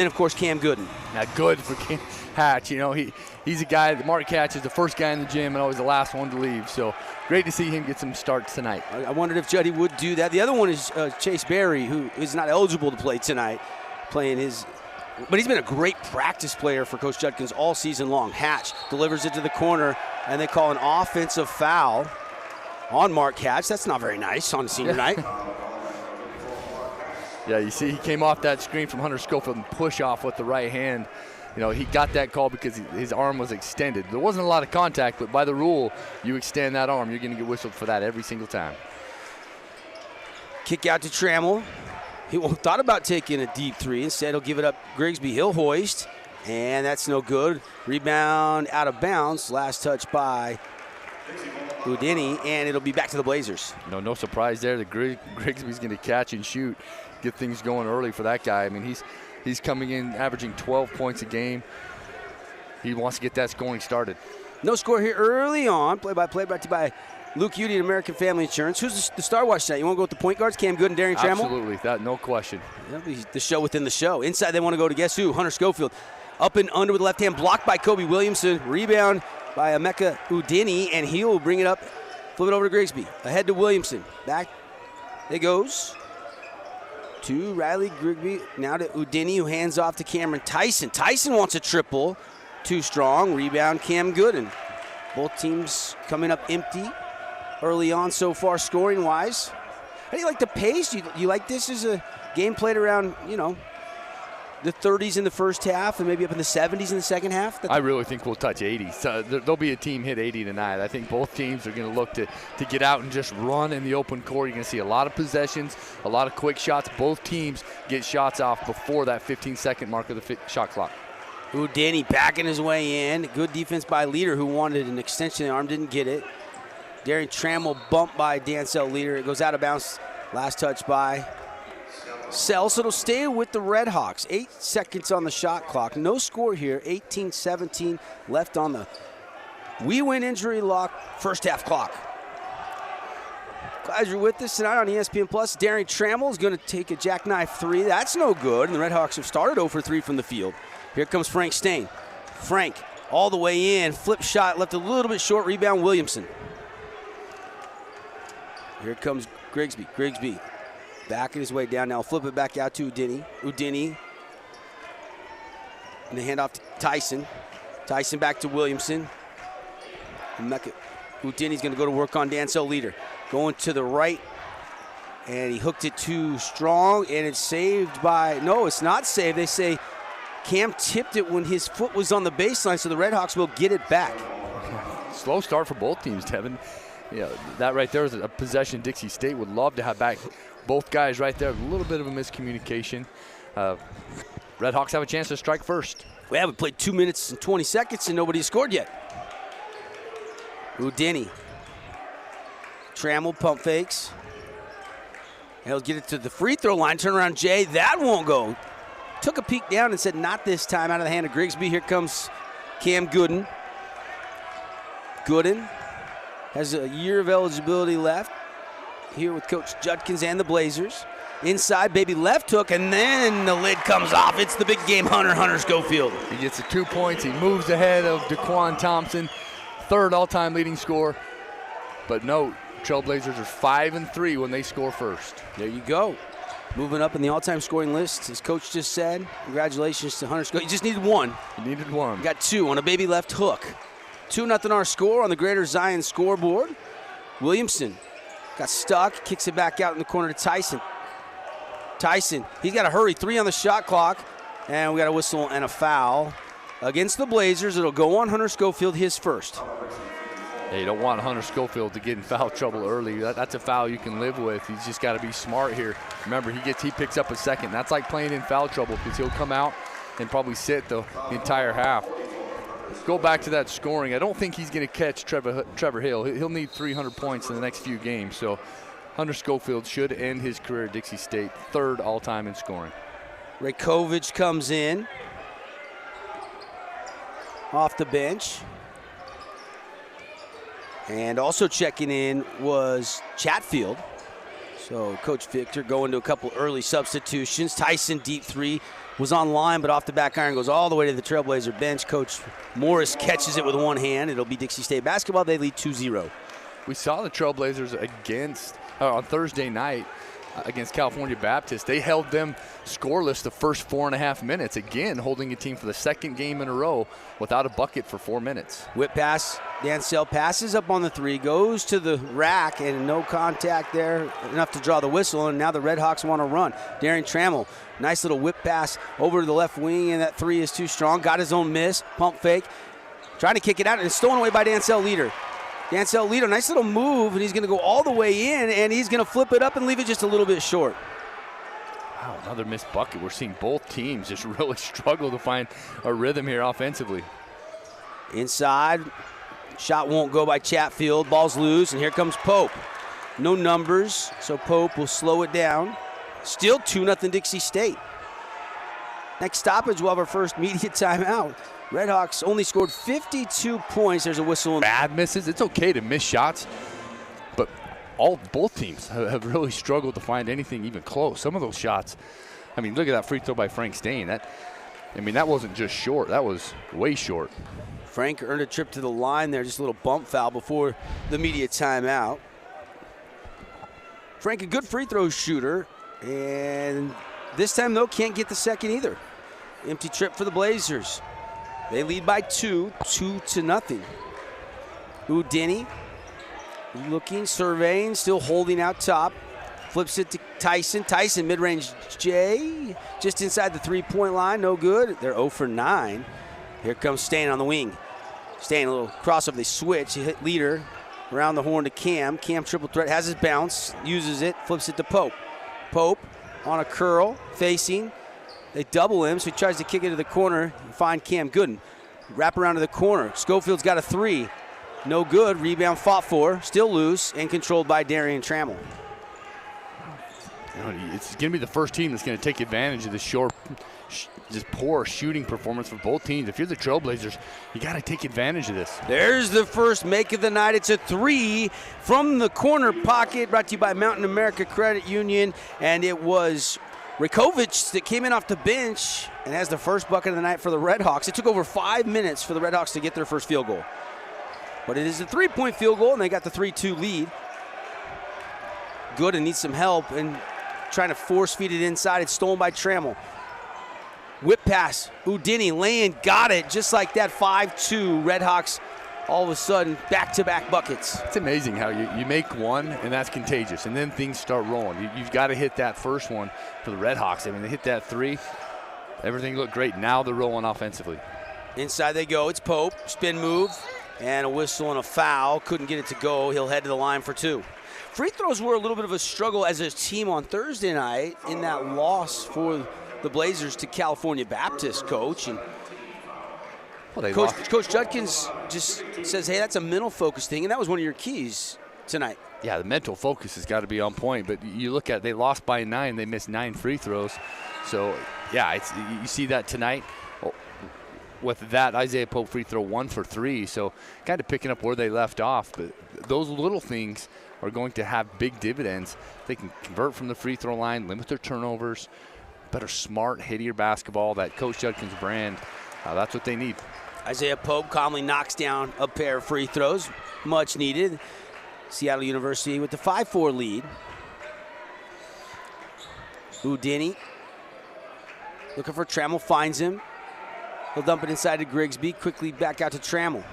And, of course, Cam Gooden. Now, good for Hatch. You know, he's a guy, Mark Hatch is the first guy in the gym and always the last one to leave. So great to see him get some starts tonight. I wondered if Juddy would do that. The other one is Chase Berry, who is not eligible to play tonight, playing his – but he's been a great practice player for Coach Judkins all season long. Hatch delivers it to the corner, and they call an offensive foul on Mark Hatch. That's not very nice on a senior night. Yeah, you see he came off that screen from Hunter Schofield and push off with the right hand. You know, he got that call because his arm was extended. There wasn't a lot of contact, but by the rule, you extend that arm, you're going to get whistled for that every single time. Kick out to Trammell. He thought about taking a deep three. Instead, he'll give it up Grigsby. He'll hoist, and that's no good. Rebound out of bounds. Last touch by Udini, and it'll be back to the Blazers. No surprise there. Grigsby's going to catch and shoot, get things going early for that guy. I mean, he's coming in averaging 12 points a game. He wants to get that scoring started. No score here early on. Play-by-play brought to you by Luke Udy at American Family Insurance. Who's the star watch tonight? You want to go with the point guards, Cam Gooden and Darian Trammell? Absolutely, no question. That'll be the show within the show. Inside, they want to go to guess who? Hunter Schofield. Up and under with the left hand, blocked by Kobe Williamson. Rebound by Emeka Udini, and he will bring it up, flip it over to Grigsby. Ahead to Williamson. Back it goes to Riley Grigsby. Now to Udini, who hands off to Cameron Tyson. Tyson wants a triple. Too strong. Rebound, Cam Gooden. Both teams coming up empty early on so far, scoring-wise. How do you like the pace? You like this as a game played around, you know, the 30s in the first half and maybe up in the 70s in the second half? I really think we'll touch 80. So there'll be a team hit 80 tonight. I think both teams are going to look to get out and just run in the open court. You're going to see a lot of possessions, a lot of quick shots. Both teams get shots off before that 15-second mark of the shot clock. Udini backing his way in. Good defense by Leader, who wanted an extension of the arm, didn't get it. Darian Trammell bumped by Dancel Leader. It goes out of bounds. Last touch by Sell. So it'll stay with the Redhawks. 8 seconds on the shot clock. No score here. 18-17 left on the We Win injury lock first half clock. Glad you're with us tonight on ESPN+. Darian Trammell is going to take a jackknife three. That's no good. And the Redhawks have started 0 for 3 from the field. Here comes Frank Stain. Frank all the way in. Flip shot left a little bit short. Rebound Williamson. Here comes Grigsby. Grigsby backing his way down now. Flip it back out to Udini. Udini. And the handoff to Tyson. Tyson back to Williamson. Udini's going to go to work on Dancel Leader. Going to the right. And he hooked it too strong. And it's saved by, no, it's not saved. They say Cam tipped it when his foot was on the baseline, so the Redhawks will get it back. Slow start for both teams, Tevin. Yeah, that right there is a possession Dixie State would love to have back. Both guys right there, a little bit of a miscommunication. Redhawks have a chance to strike first. We haven't played 2 minutes and 20 seconds and nobody's scored yet. Udini. Trammell pump fakes. He'll get it to the free throw line. Turn around, Jay. That won't go. Took a peek down and said, not this time, out of the hand of Grigsby. Here comes Cam Gooden. Gooden has a year of eligibility left here with Coach Judkins and the Blazers. Inside, baby left hook, and then the lid comes off. It's the big game Hunter Schofield. He gets the 2 points. He moves ahead of Daquan Thompson, third all-time leading scorer. But note, Trailblazers are 5-3 when they score first. There you go. Moving up in the all-time scoring list, as Coach just said. Congratulations to Hunter Schofield. You just needed one. You needed one. You got 2 on a baby left hook. 2-0 our score on the Greater Zion scoreboard. Williamson got stuck, kicks it back out in the corner to Tyson. Tyson, he's got to hurry. 3 on the shot clock, and we got a whistle and a foul against the Blazers. It'll go on Hunter Schofield, his first. Hey, you don't want Hunter Schofield to get in foul trouble early. That's a foul you can live with. He's just got to be smart here. Remember, he picks up a second. That's like playing in foul trouble because he'll come out and probably sit the entire half. Go back to that scoring. I don't think he's going to catch Trevor Hill. He'll need 300 points in the next few games. So Hunter Schofield should end his career at Dixie State, 3rd all-time in scoring. Raykovich comes in off the bench. And also checking in was Chatfield. So Coach Victor going to a couple early substitutions. Tyson, deep three, was on line, but off the back iron, goes all the way to the Trailblazer bench. Coach Morris catches it with one hand. It'll be Dixie State basketball. They lead 2-0. We saw the Trailblazers on Thursday night against California Baptist. They held them scoreless the first 4.5 minutes, again holding a team for the second game in a row without a bucket for 4 minutes. Whip pass, Dansell passes up on the three, goes to the rack, and no contact there, enough to draw the whistle, and now the Redhawks want to run. Darian Trammell, nice little whip pass over to the left wing, and that three is too strong. Got his own miss, pump fake, trying to kick it out, and it's stolen away by Dansell Leader. Dansell Leader, nice little move, and he's going to go all the way in, and he's going to flip it up and leave it just a little bit short. Wow, another missed bucket. We're seeing both teams just really struggle to find a rhythm here offensively. Inside, shot won't go by Chatfield. Ball's loose, and here comes Pope. No numbers, so Pope will slow it down. Still 2-0 Dixie State. Next stoppage, we'll have our first media timeout. Redhawks only scored 52 points. There's a whistle. Bad misses. It's okay to miss shots, but both teams have really struggled to find anything even close. Some of those shots, I mean, look at that free throw by Frank Stain. That wasn't just short. That was way short. Frank earned a trip to the line there, just a little bump foul before the media timeout. Frank, a good free throw shooter, and this time, though, can't get the second either. Empty trip for the Blazers. They lead by 2-0. Udini looking, surveying, still holding out top. Flips it to Tyson. Tyson, mid-range J, just inside the three-point line, no good. They're 0 for 9. Here comes Stain on the wing. Stain, a little crossover, they switch. He hit Leader around the horn to Cam. Cam triple threat, has his bounce, uses it, flips it to Pope. Pope on a curl, facing. They double him, so he tries to kick it to the corner and find Cam Gooden. Wrap around to the corner. Schofield's got a three. No good. Rebound fought for. Still loose and controlled by Darian Trammell. It's going to be the first team that's going to take advantage of this just poor shooting performance for both teams. If you're the Trailblazers, you got to take advantage of this. There's the first make of the night. It's a three from the corner pocket, brought to you by Mountain America Credit Union, and it was Rakovic that came in off the bench and has the first bucket of the night for the Redhawks. It took over 5 minutes for the Redhawks to get their first field goal. But it is a three-point field goal, and they got the 3-2 lead. Gooden needs some help and trying to force feed it inside. It's stolen by Trammell. Whip pass. Udini laying, got it. Just like that, 5-2. Redhawks all of a sudden back-to-back buckets. It's amazing how you make one, and that's contagious, and then things start rolling. You've got to hit that first one for the Redhawks. I mean, they hit that three. Everything looked great. Now they're rolling offensively. Inside they go. It's Pope. Spin move. And a whistle and a foul. Couldn't get it to go. He'll head to the line for two. Free throws were a little bit of a struggle as a team on Thursday night in that loss for the Blazers to California Baptist, Coach. And Coach Judkins just says, hey, that's a mental focus thing, and that was one of your keys tonight. Yeah, the mental focus has got to be on point, but you look at they lost by 9. They missed 9 free throws. So, yeah, you see that tonight. With that, Isaiah Pope free throw 1 for 3, so kind of picking up where they left off. But those little things are going to have big dividends. They can convert from the free throw line, limit their turnovers, better smart, hittier basketball, that Coach Judkins brand. That's what they need. Isaiah Pope calmly knocks down a pair of free throws, much needed. Seattle University with the 5-4 lead. Udini looking for Trammell, finds him. He'll dump it inside to Grigsby, quickly back out to Trammell.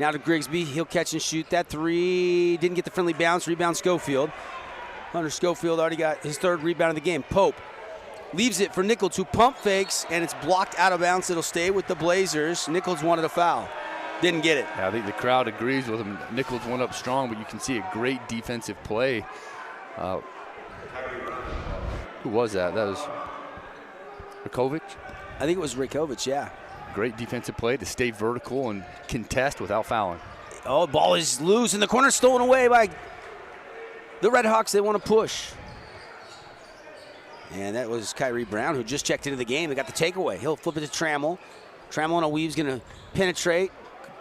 Now to Grigsby, he'll catch and shoot. That three didn't get the friendly bounce, rebound Schofield. Hunter Schofield already got his third rebound of the game. Pope leaves it for Nichols, who pump fakes, and it's blocked out of bounds. It'll stay with the Blazers. Nichols wanted a foul. Didn't get it. Yeah, I think the crowd agrees with him. Nichols went up strong, but you can see a great defensive play. Who was that? That was Rakovic? I think it was Rakovic, yeah. Great defensive play to stay vertical and contest without fouling. Oh, ball is loose in the corner, stolen away by the Redhawks. They want to push. And that was Kyrie Brown, who just checked into the game. They got the takeaway. He'll flip it to Trammell. Trammell on a weave's going to penetrate.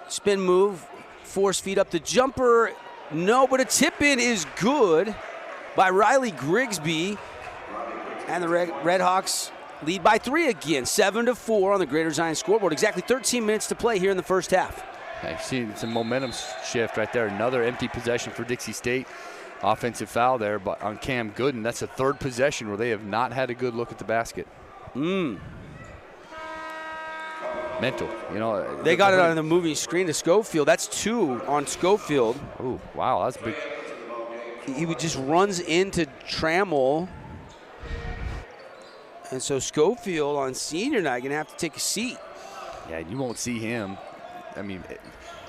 Spin move. Force feed up the jumper. No, but a tip in is good. by Riley Grigsby. And the Redhawks lead by 3 again, 7-4 on the Greater Zion scoreboard. Exactly 13 minutes to play here in the first half. I see some momentum shift right there. Another empty possession for Dixie State. Offensive foul there but on Cam Gooden. That's a third possession where they have not had a good look at the basket. Mental, you know. They got it on the moving screen to Schofield. That's 2 on Schofield. Oh, wow, that's big. He just runs into Trammell. And so Schofield on senior night going to have to take a seat. Yeah, you won't see him. I mean,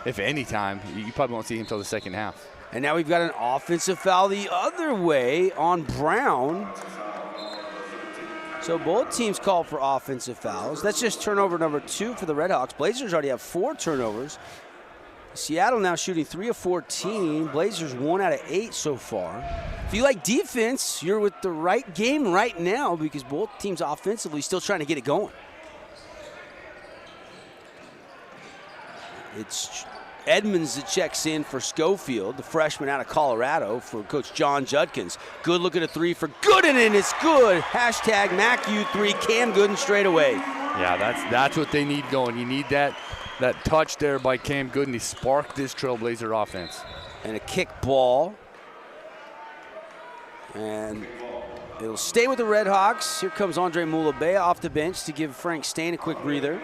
if any time, you probably won't see him until the second half. And now we've got an offensive foul the other way on Brown. So both teams call for offensive fouls. That's just turnover number 2 for the Redhawks. Blazers already have 4 turnovers. Seattle now shooting 3 of 14. Blazers 1 out of 8 so far. If you like defense, you're with the right game right now because both teams offensively still trying to get it going. It's Edmonds that checks in for Schofield, the freshman out of Colorado for Coach John Judkins. Good look at a 3 for Gooden, and it's good. Hashtag MacU3, Cam Gooden straight away. Yeah, that's what they need going. You need that touch there by Cam Gooden to spark this Trailblazer offense. And a kick ball. And it'll stay with the Redhawks. Here comes Andre Mulabea off the bench to give Frank Stain a quick breather.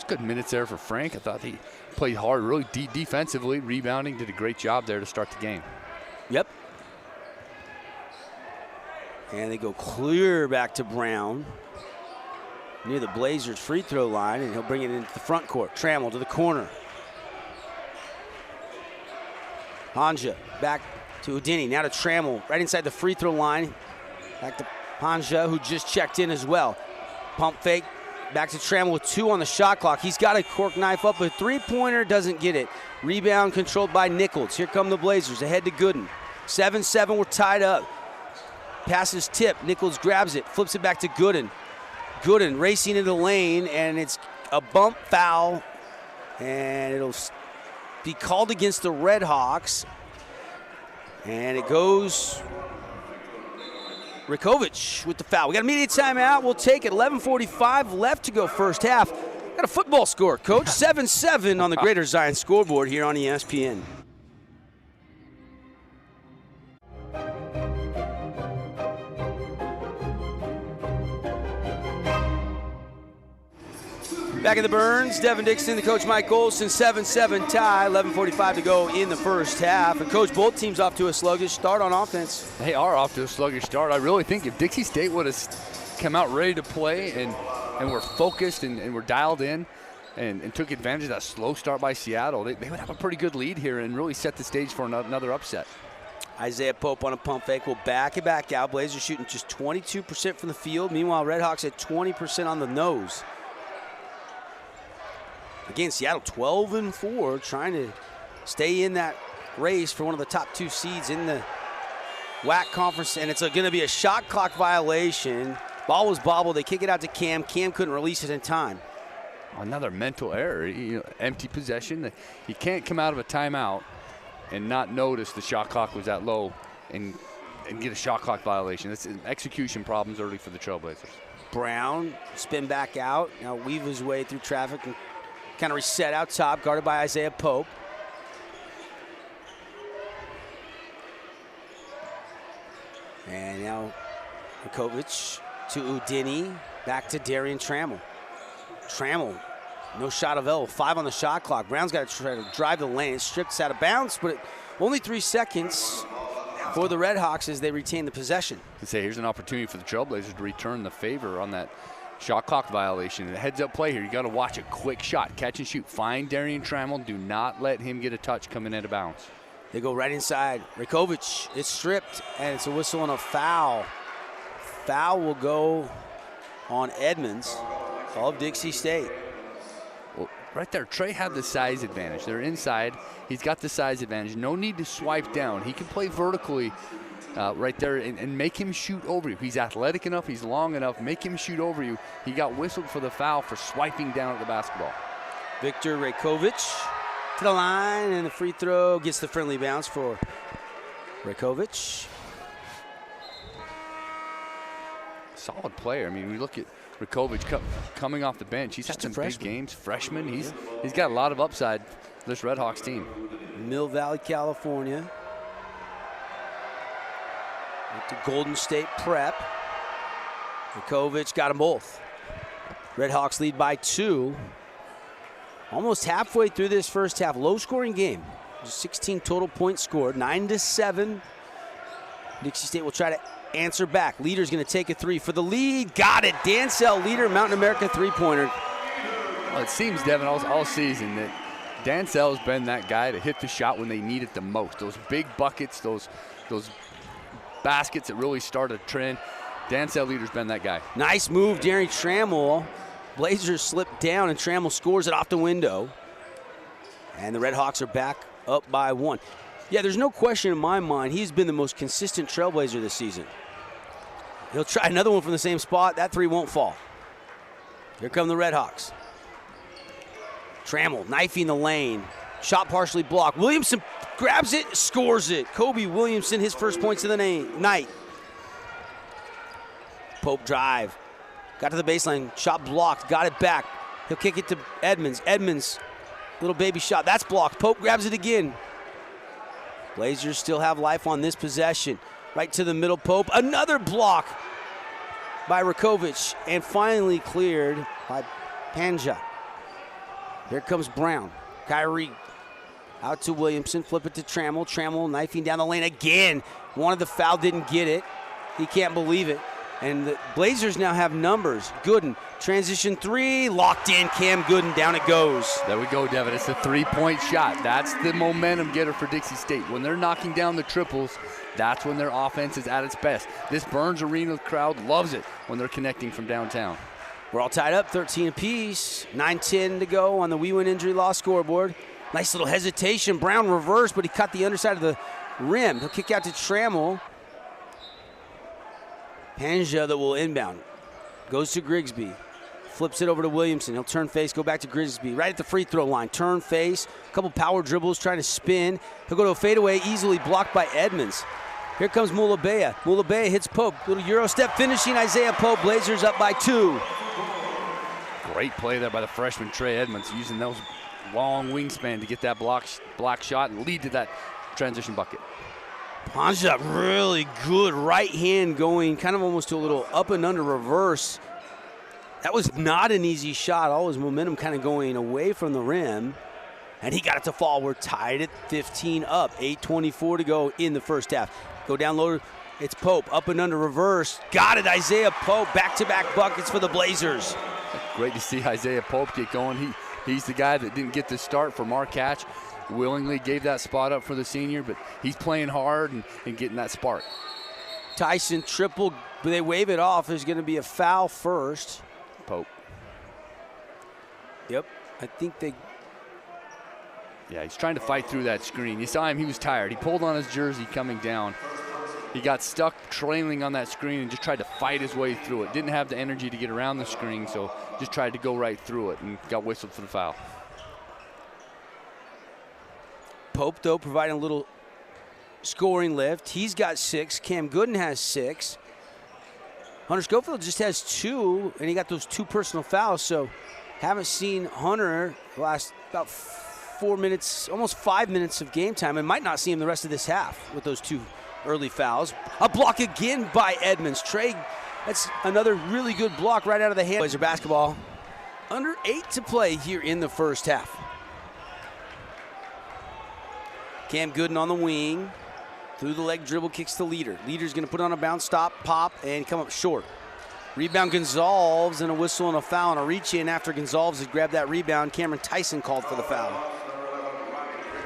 Good minutes there for Frank. I thought he played hard, really defensively, rebounding, did a great job there to start the game. Yep. And they go clear back to Brown near the Blazers free throw line, and he'll bring it into the front court. Trammell to the corner. Hanja back to Udini, now to Trammell, right inside the free throw line. Back to Hanja, who just checked in as well. Pump fake. Back to Trammell with 2 on the shot clock. He's got a cork knife up, a 3-pointer, doesn't get it. Rebound controlled by Nichols. Here come the Blazers, ahead to Gooden. 7-7, we're tied up. Passes tip, Nichols grabs it, flips it back to Gooden. Gooden racing into the lane, and it's a bump foul, and it'll be called against the Redhawks. And it goes Rakovic with the foul. We got immediate timeout. We'll take it. 11:45 left to go first half. Got a football score, Coach. 7-7 on the Greater Zion scoreboard here on ESPN. Back in the Burns, Devin Dixon, the coach Mike Olson, 7-7 tie, 11:45 to go in the first half. And coach, both teams off to a sluggish start on offense. They are off to a sluggish start. I really think if Dixie State would have come out ready to play and were focused and were dialed in and took advantage of that slow start by Seattle, they would have a pretty good lead here and really set the stage for another upset. Isaiah Pope on a pump fake will back it back out. Blazers shooting just 22% from the field. Meanwhile, Redhawks at 20% on the nose. Again, Seattle 12-4, trying to stay in that race for one of the top 2 seeds in the WAC conference, and it's going to be a shot clock violation. Ball was bobbled. They kick it out to Cam. Cam couldn't release it in time. Another mental error. Empty possession. You can't come out of a timeout and not notice the shot clock was that low and get a shot clock violation. It's execution problems early for the Trailblazers. Brown spin back out. Now weave his way through traffic and kind of reset out top, guarded by Isaiah Pope. And now Rakovic to Udini, back to Darian Trammell. Trammell, no shot available, 5 on the shot clock. Brown's got to try to drive the lane. It's stripped out of bounds, but only 3 seconds for the Redhawks as they retain the possession. Here's an opportunity for the Trailblazers to return the favor on that shot clock violation. A heads-up play here. You got to watch a quick shot, catch and shoot. Find Darian Trammell. Do not let him get a touch coming out of bounds. They go right inside. Rakovic, it's stripped, and it's a whistle and a foul. Foul will go on Edmonds of Dixie State. Well, right there, Trey had the size advantage. They're inside. He's got the size advantage. No need to swipe down. He can play vertically right there and make him shoot over you. He's athletic enough. He's long enough. Make him shoot over you. He got whistled for the foul for swiping down at the basketball. Victor Rakovic to the line, and the free throw gets the friendly bounce for Rakovic. Solid player. I mean, we look at Rakovic coming off the bench. He's had some big games. Freshman. He's got a lot of upside for this Redhawks team. Mill Valley, California. Went to Golden State Prep. Rakovic got them both. Redhawks lead by 2. Almost halfway through this first half. Low-scoring game. 16 total points scored. 9-7. Dixie State will try to answer back. Leader's going to take a 3 for the lead. Got it. Dancell Leader, Mountain America three-pointer. Well, it seems, Devin, all season that Dancell's been that guy to hit the shot when they need it the most. Those big buckets, those baskets that really start a trend. Dancell Leader's been that guy. Nice move, Darren Trammell. Blazers slip down, and Trammell scores it off the window. And the Redhawks are back up by 1. Yeah, there's no question in my mind he's been the most consistent Trailblazer this season. He'll try another one from the same spot. That 3 won't fall. Here come the Redhawks. Trammell knifing the lane. Shot partially blocked. Williamson grabs it, scores it. Kobe Williamson, his first points of the night. Pope drive. Got to the baseline. Shot blocked. Got it back. He'll kick it to Edmonds. Edmonds, little baby shot. That's blocked. Pope grabs it again. Blazers still have life on this possession. Right to the middle, Pope. Another block by Rakovic, and finally cleared by Panja. Here comes Brown. Kyrie out to Williamson. Flip it to Trammell. Trammell knifing down the lane again. Wanted the foul, didn't get it. He can't believe it. And the Blazers now have numbers. Gooden, transition 3, locked in. Cam Gooden, down it goes. There we go, Devin. It's a 3-point shot. That's the momentum getter for Dixie State. When they're knocking down the triples, that's when their offense is at its best. This Burns Arena crowd loves it when they're connecting from downtown. We're all tied up, 13 apiece. 9-10 to go on the We Win Injury Law scoreboard. Nice little hesitation. Brown reversed, but he caught the underside of the rim. He'll kick out to Trammell. Panja that will inbound. Goes to Grigsby. Flips it over to Williamson. He'll turn face, go back to Grigsby. Right at the free throw line. Turn face. A couple power dribbles, trying to spin. He'll go to a fadeaway, easily blocked by Edmonds. Here comes Mulabea. Mulabea hits Pope. Little Euro step finishing Isaiah Pope. Blazers up by 2. Great play there by the freshman Trey Edmonds, using those long wingspan to get that block shot and lead to that transition bucket. Panja, really good right hand going, kind of almost to a little up and under reverse. That was not an easy shot. All his momentum kind of going away from the rim. And he got it to fall. We're tied at 15 up. 8:24 to go in the first half. Go down low. It's Pope. Up and under reverse. Got it, Isaiah Pope. Back-to-back buckets for the Blazers. Great to see Isaiah Pope get going. He's the guy that didn't get the start for Mark Hatch. Willingly gave that spot up for the senior, but he's playing hard and getting that spark. Tyson triple, but they wave it off. There's going to be a foul first. Pope. Yep, I think they... Yeah, he's trying to fight through that screen. You saw him, he was tired. He pulled on his jersey coming down. He got stuck trailing on that screen and just tried to fight his way through it. Didn't have the energy to get around the screen, so just tried to go right through it and got whistled for the foul. Pope, though, providing a little scoring lift. He's got 6. Cam Gooden has 6. Hunter Schofield just has 2, and he got those 2 personal fouls, so haven't seen Hunter the last about 4 minutes, almost 5 minutes of game time, and might not see him the rest of this half with those 2 early fouls. A block again by Edmonds. Trey, that's another really good block right out of the hand. Blazer basketball. Under 8 to play here in the first half. Cam Gooden on the wing. Through the leg dribble, kicks the Leader. Leader's going to put on a bounce, stop, pop, and come up short. Rebound Gonzalez, and a whistle and a foul, and a reach in after Gonzalez has grabbed that rebound. Cameron Tyson called for the foul.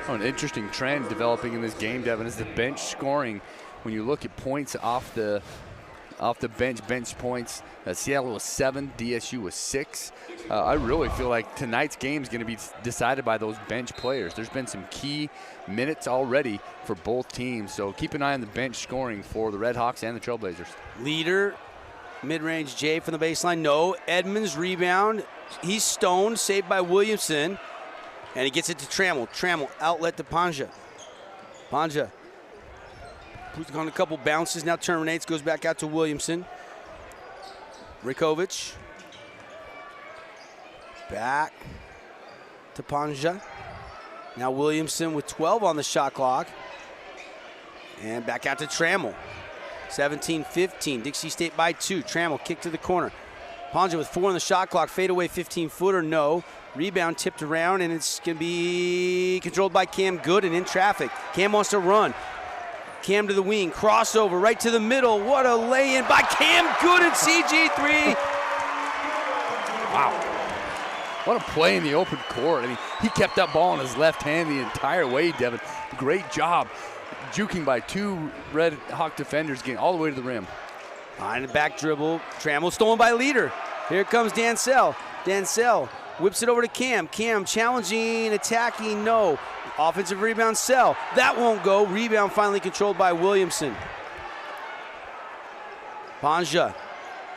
Oh, an interesting trend developing in this game, Devin, is the bench scoring. When you look at points off the bench points, Seattle was 7, DSU was 6. I really feel like tonight's game is going to be decided by those bench players. There's been some key minutes already for both teams, so keep an eye on the bench scoring for the Redhawks and the Trailblazers. Leader, mid-range J from the baseline, no. Edmonds rebound, he's stoned, saved by Williamson. And he gets it to Trammell. Trammell, outlet to Panja. Panja puts on a couple bounces, now terminates, goes back out to Williamson. Rikovic. Back to Panja. Now Williamson with 12 on the shot clock. And back out to Trammell. 17-15, Dixie State by 2. Trammell kick to the corner. Panja with 4 on the shot clock, fadeaway 15-footer, no. Rebound tipped around, and it's going to be controlled by Cam Gooden in traffic. Cam wants to run. Cam to the wing, crossover right to the middle. What a lay-in by Cam Gooden, CG3. Wow. What a play in the open court. I mean, he kept that ball in his left hand the entire way, Devin. Great job juking by 2 Red Hawk defenders, getting all the way to the rim. Behind the back dribble, Trammell stolen by Leader. Here comes Dansell. Dansell whips it over to Cam. Cam challenging, attacking, no. Offensive rebound, Sell. That won't go. Rebound finally controlled by Williamson. Panja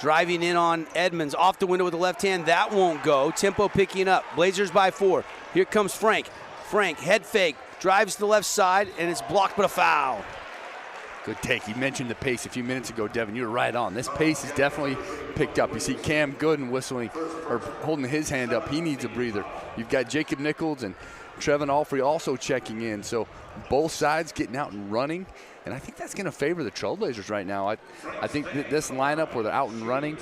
driving in on Edmonds. Off the window with the left hand. That won't go. Tempo picking up. Blazers by 4. Here comes Frank. Frank, head fake. Drives to the left side, and it's blocked, but a foul. Good take. You mentioned the pace a few minutes ago, Devin. You were right on. This pace is definitely picked up. You see Cam Gooden whistling or holding his hand up. He needs a breather. You've got Jacob Nichols and Trevin Alfrey also checking in. So both sides getting out and running. And I think that's going to favor the Trailblazers right now. I think this lineup where they're out and running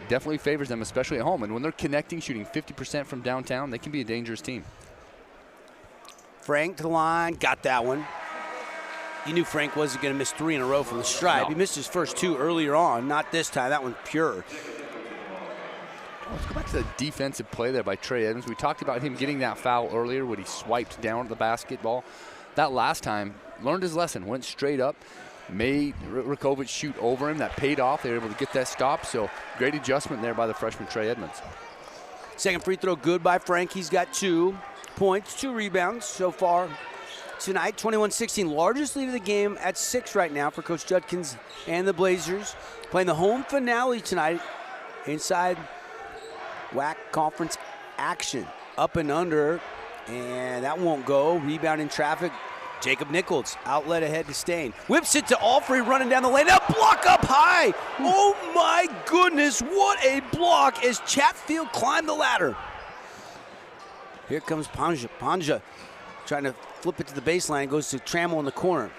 definitely favors them, especially at home. And when they're connecting, shooting 50% from downtown, they can be a dangerous team. Frank to the line, got that one. You knew Frank wasn't going to miss 3 in a row from the stripe. No. He missed his first 2 earlier on, not this time. That one pure. Let's go back to the defensive play there by Trey Edmonds. We talked about him getting that foul earlier when he swiped down at the basketball. That last time, learned his lesson, went straight up, made Rikovic shoot over him. That paid off. They were able to get that stop. So great adjustment there by the freshman Trey Edmonds. Second free throw good by Frank. He's got 2 points, 2 rebounds so far tonight. 21-16, largest lead of the game at 6 right now for Coach Judkins and the Blazers. Playing the home finale tonight inside WAC conference action. Up and under, and that won't go. Rebound in traffic. Jacob Nichols, outlet ahead to Stain. Whips it to Alfrey running down the lane. A block up high. Oh my goodness, what a block as Chatfield climbed the ladder. Here comes Panja. Panja trying to flip it to the baseline. Goes to Trammell in the corner.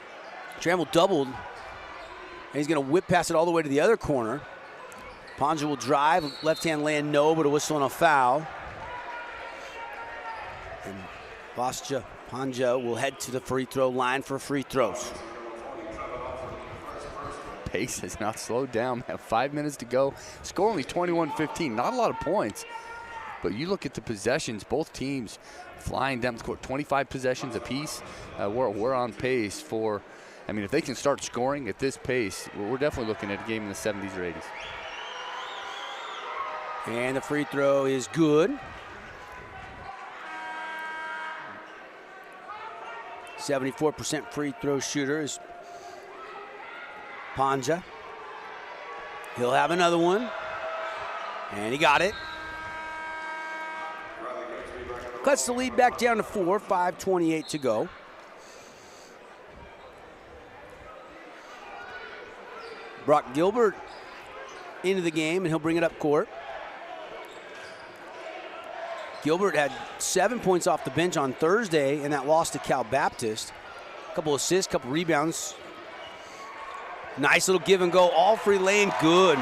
Trammell doubled. And he's going to whip pass it all the way to the other corner. Panja will drive. Left-hand land, no, but a whistle and a foul. And Bostia Panja will head to the free throw line for free throws. Pace has not slowed down. Have 5 minutes to go. Score only 21-15. Not a lot of points. But you look at the possessions, both teams flying down the court, 25 possessions apiece. We're on pace for, I mean, if they can start scoring at this pace, we're definitely looking at a game in the 70s or 80s. And the free throw is good. 74% free throw shooter is Panja. He'll have another one. And he got it. Cuts the lead back down to 4, 5:28 to go. Brock Gilbert into the game, and he'll bring it up court. Gilbert had 7 points off the bench on Thursday in that loss to Cal Baptist. A couple assists, couple rebounds. Nice little give and go. Alfrey laying good.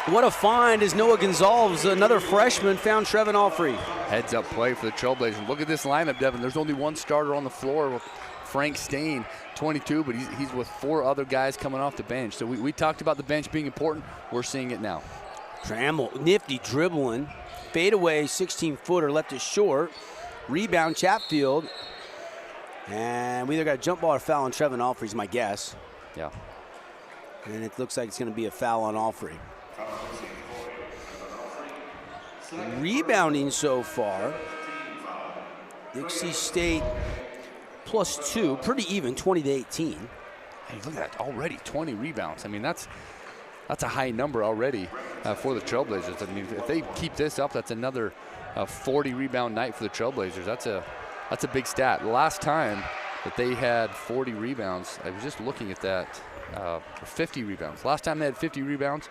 What a find as Noah Gonzalez, another freshman, found Trevin Alfrey. Heads up play for the Trailblazers. Look at this lineup, Devin. There's only one starter on the floor with Frank Stain, 22, but he's with 4 other guys coming off the bench. So we talked about the bench being important. We're seeing it now. Trammell, nifty dribbling. Fadeaway 16-footer, left it short. Rebound, Chatfield. And we either got a jump ball or foul on Trevin Alfrey is my guess. Yeah. And it looks like it's going to be a foul on Alfrey. Rebounding so far, Dixie State +2, pretty even, 20-18. Hey, look at that, already 20 rebounds. I mean, that's a high number already for the Trailblazers. I mean, if they keep this up, that's another 40 rebound night for the Trailblazers. That's a That's a big stat. The last time that they had 40 rebounds, I was just looking at that, 50 rebounds. Last time they had 50 rebounds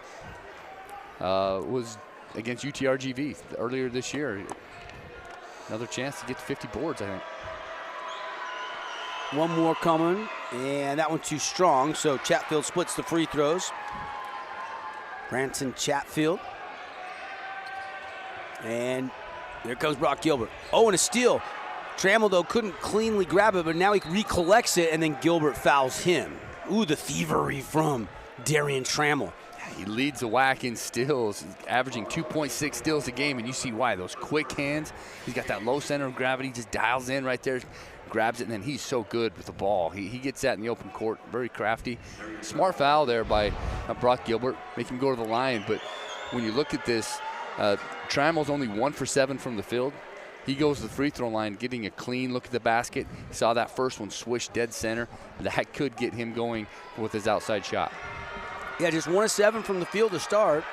was against UTRGV earlier this year. Another chance to get to 50 boards, I think. One more coming, and that one too strong, so Chatfield splits the free throws. Branson Chatfield. And there comes Brock Gilbert. Oh, and a steal. Trammell, though, couldn't cleanly grab it, but now he recollects it, and then Gilbert fouls him. Ooh, the thievery from Darian Trammell. He leads the WAC in steals, averaging 2.6 steals a game, and you see why. Those quick hands. He's got that low center of gravity, just dials in right there, grabs it, and then he's so good with the ball. He gets that in the open court, very crafty. Smart foul there by Brock Gilbert, make him go to the line. But when you look at this, Trammell's only 1 for 7 from the field. He goes to the free throw line, getting a clean look at the basket. Saw that first one swish dead center. That could get him going with his outside shot. Yeah, just 1 of 7 from the field to start.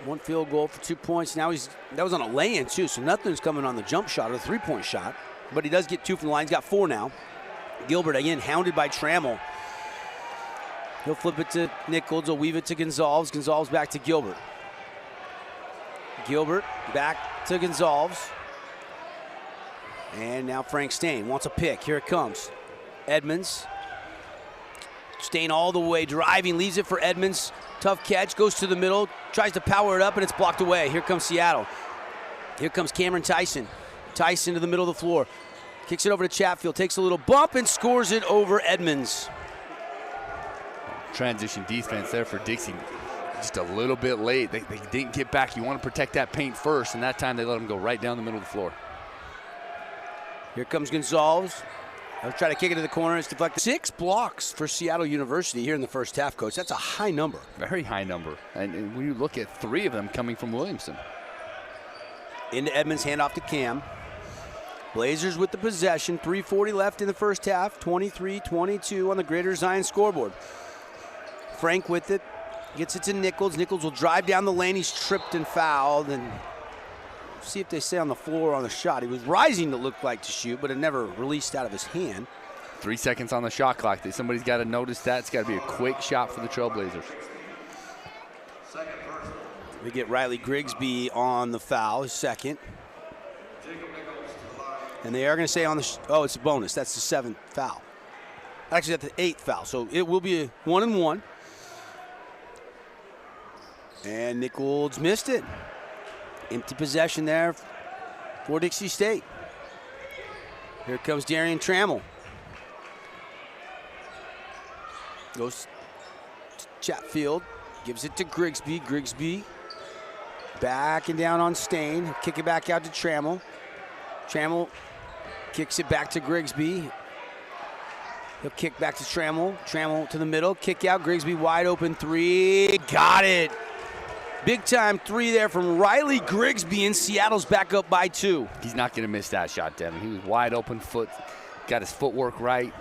1 field goal for 2 points. Now that was on a lay-in too, so nothing's coming on the jump shot or the three-point shot. But he does get 2 from the line. He's got 4 now. Gilbert again hounded by Trammell. He'll flip it to Nichols. He'll weave it to Gonzalez. Gonzalez back to Gilbert. Gilbert back to Gonzalez. And now Frank Stain wants a pick. Here it comes. Edmonds. Stain all the way, driving, leaves it for Edmonds. Tough catch, goes to the middle, tries to power it up, and it's blocked away. Here comes Seattle. Here comes Cameron Tyson. Tyson to the middle of the floor. Kicks it over to Chatfield, takes a little bump, and scores it over Edmonds. Transition defense there for Dixie. Just a little bit late. They didn't get back. You want to protect that paint first, and that time they let him go right down the middle of the floor. Here comes Gonzalez. I'll try to kick it to the corner. It's deflected. 6 blocks for Seattle University here in the first half, Coach. That's a high number. Very high number. And when you look at 3 of them coming from Williamson. Into Edmonds, handoff to Cam. Blazers with the possession. 3:40 left in the first half. 23-22 on the Greater Zion scoreboard. Frank with it. Gets it to Nichols. Nichols will drive down the lane. He's tripped and fouled. And see if they stay on the floor on the shot. He was rising to look like to shoot, but it never released out of his hand. 3 seconds on the shot clock. Somebody's got to notice that. It's got to be a quick shot for the Trailblazers. We get Riley Grigsby on the foul, his second. And they are going to say on the, oh, it's a bonus. That's the 7th foul. Actually, that's the 8th foul. So it will be a 1-and-1. And Nichols missed it. Empty possession there for Dixie State. Here comes Darian Trammell. Goes to Chatfield. Gives it to Grigsby. Grigsby backing down on Stain. Kick it back out to Trammell. Trammell kicks it back to Grigsby. He'll kick back to Trammell. Trammell to the middle. Kick out. Grigsby wide open 3. Got it. Big time 3 there from Riley Grigsby, and Seattle's back up by 2. He's not going to miss that shot, Devin. He was wide open foot, got his footwork right.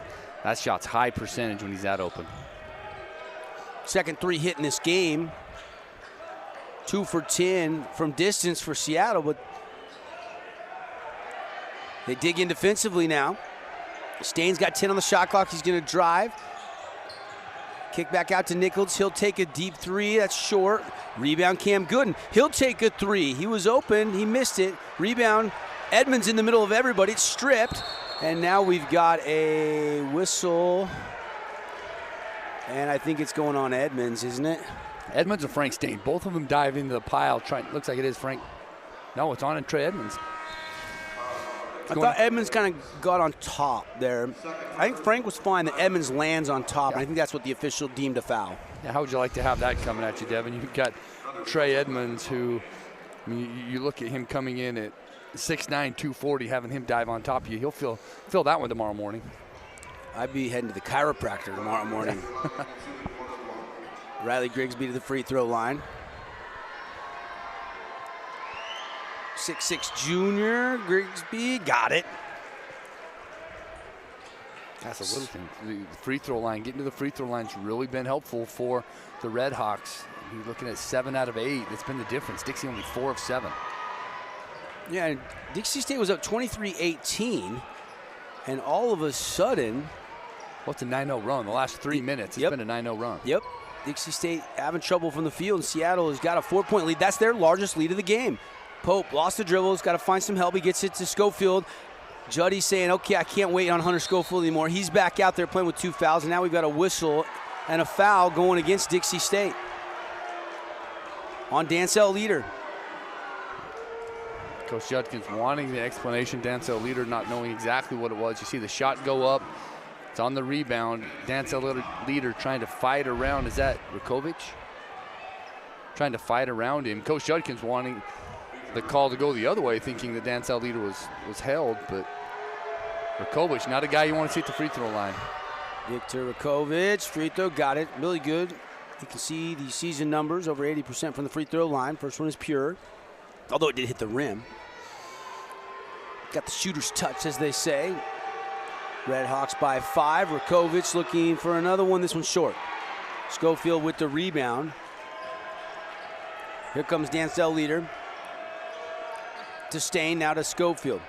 That shot's high percentage when he's that open. Second 3 hit in this game. 2 for 10 from distance for Seattle, but they dig in defensively now. Stain's got 10 on the shot clock. He's going to drive. Kick back out to Nichols. He'll take a deep 3. That's short. Rebound Cam Gooden. He'll take a 3. He was open. He missed it. Rebound. Edmonds in the middle of everybody. It's stripped. And now we've got a whistle. And I think it's going on Edmonds, isn't it? Edmonds and Frank Stain. Both of them dive into the pile. Looks like it is Frank. No, it's on Trey Edmonds. I thought Edmonds kind of got on top there. I think Frank was fine that Edmonds lands on top, and I think that's what the official deemed a foul. Yeah, how would you like to have that coming at you, Devin? You've got Trey Edmonds, who, I mean, you look at him coming in at 6'9", 240, having him dive on top of you. He'll feel that one tomorrow morning. I'd be heading to the chiropractor tomorrow morning. Riley Grigsby to the free throw line. 6'6" junior, Grigsby, got it. That's a little thing. The free throw line, getting to the free throw line's really been helpful for the Redhawks. You're looking at 7 out of 8. It's been the difference. Dixie only 4 of 7. Yeah, and Dixie State was up 23-18, and all of a sudden, what's a 9-0 run? The last 3 minutes, it's been a 9-0 run. Yep. Dixie State having trouble from the field, and Seattle has got a 4-point lead. That's their largest lead of the game. Pope lost the dribble, has got to find some help. He gets it to Schofield. Juddy's saying, okay, I can't wait on Hunter Schofield anymore. He's back out there playing with 2 fouls, and now we've got a whistle and a foul going against Dixie State on Dancel Leader. Coach Judkins wanting the explanation. Dancel Leader not knowing exactly what it was. You see the shot go up. It's on the rebound. Dancel Leader trying to fight around. Is that Rakovic? Trying to fight around him. Coach Judkins wanting the call to go the other way, thinking that Dancel Leader was held, but Rakovic, not a guy you want to see at the free throw line. Victor Rakovic, free throw, got it, really good. You can see the season numbers, over 80% from the free throw line. First one is pure, although it did hit the rim. Got the shooter's touch, as they say. Redhawks by 5. Rakovic looking for another one. This one's short. Schofield with the rebound. Here comes Dancel Leader. To Stain, now to Schofield.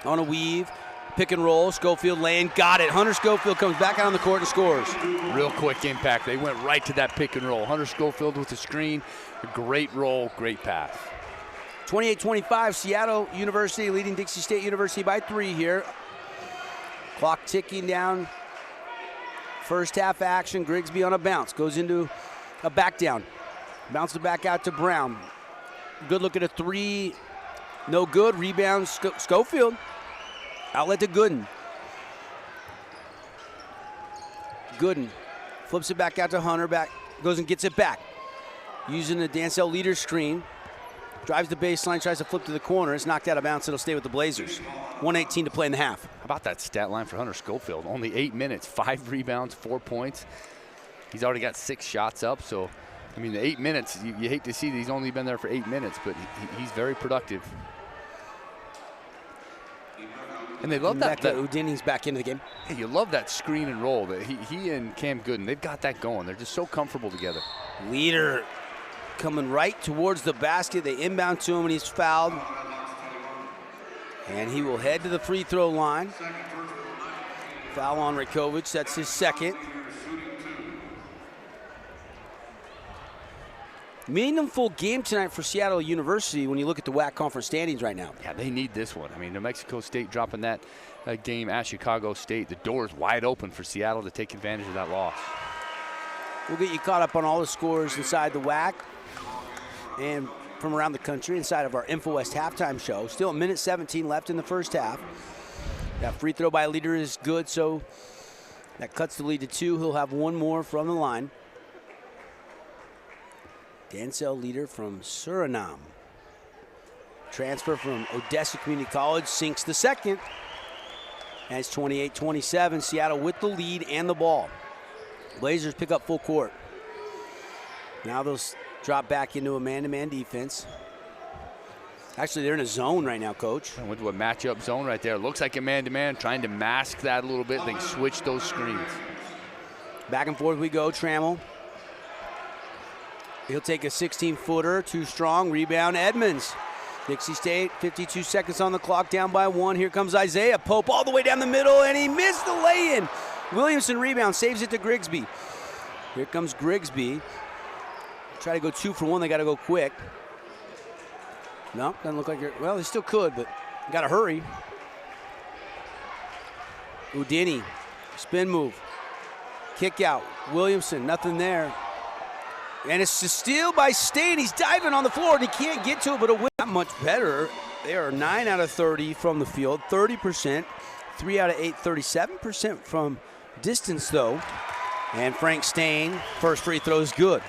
On a weave, pick and roll. Schofield laying, got it. Hunter Schofield comes back out on the court and scores. Real quick impact. They went right to that pick and roll. Hunter Schofield with the screen. A great roll, great pass. 28-25, Seattle University leading Dixie State University by 3 here. Clock ticking down. First half action. Grigsby on a bounce. Goes into a back down. Bounces back out to Brown. Good look at a 3. No good. Rebound Schofield. Outlet to Gooden. Gooden flips it back out to Hunter. Back goes and gets it back. Using the Dancel Leader screen. Drives the baseline, tries to flip to the corner. It's knocked out of bounds. It'll stay with the Blazers. 1:18 to play in the half. How about that stat line for Hunter Schofield? Only 8 minutes, 5 rebounds, 4 points. He's already got 6 shots up. So, I mean, the 8 minutes, you hate to see that he's only been there for 8 minutes, but he's very productive. And they love that. Udini's back into the game. Hey, you love that screen and roll. That he and Cam Gooden, they've got that going. They're just so comfortable together. Leader coming right towards the basket. They inbound to him and he's fouled. And he will head to the free throw line. Foul on Rakovic. That's his second. Meaningful game tonight for Seattle University when you look at the WAC conference standings right now. Yeah, they need this one. I mean, New Mexico State dropping that game at Chicago State. The door is wide open for Seattle to take advantage of that loss. We'll get you caught up on all the scores inside the WAC and from around the country inside of our InfoWest halftime show. Still 1:17 left in the first half. That free throw by Leader is good, so that cuts the lead to 2. He'll have one more from the line. Dancel Leader from Suriname. Transfer from Odessa Community College, sinks the second. And it's 28-27, Seattle with the lead and the ball. Blazers pick up full court. Now they'll drop back into a man-to-man defense. Actually, they're in a zone right now, Coach. And went to a matchup zone right there. Looks like a man-to-man, trying to mask that a little bit. They switch those screens. Back and forth we go, Trammell. He'll take a 16-footer, too strong. Rebound, Edmonds. Dixie State, 52 seconds on the clock, down by 1. Here comes Isaiah Pope all the way down the middle, and he missed the lay-in. Williamson rebound, saves it to Grigsby. Here comes Grigsby. Try to go 2 for 1, they got to go quick. No, doesn't look like it. Well, they still could, but got to hurry. Udini, spin move. Kick out, Williamson, nothing there. And it's a steal by Stain. He's diving on the floor, and he can't get to it, but a win. Not much better. They are 9 out of 30 from the field, 30%. 3 out of 8, 37% from distance, though. And Frank Stain, first free throw is good.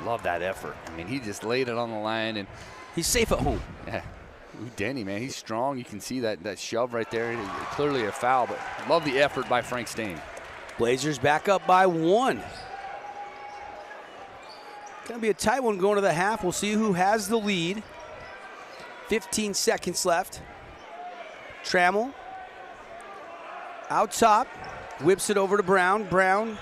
Love that effort. I mean, he just laid it on the line, and he's safe at home. Yeah. Denny, man, he's strong. You can see that shove right there. Clearly a foul, but love the effort by Frank Stain. Blazers back up by 1. Going to be a tight one going to the half. We'll see who has the lead. 15 seconds left. Trammell out top, whips it over to Brown. Brown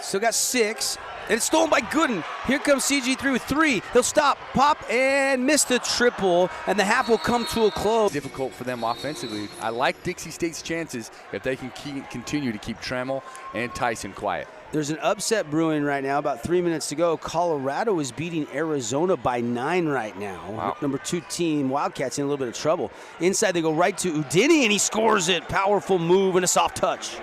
Still got 6. And it's stolen by Gooden. Here comes CG3 with 3. He'll stop, pop, and miss the triple, and the half will come to a close. Difficult for them offensively. I like Dixie State's chances if they can continue to keep Trammell and Tyson quiet. There's an upset brewing right now. About 3 minutes to go. Colorado is beating Arizona by 9 right now. Wow. Number 2 team, Wildcats, in a little bit of trouble. Inside, they go right to Udini, and he scores it. Powerful move and a soft touch.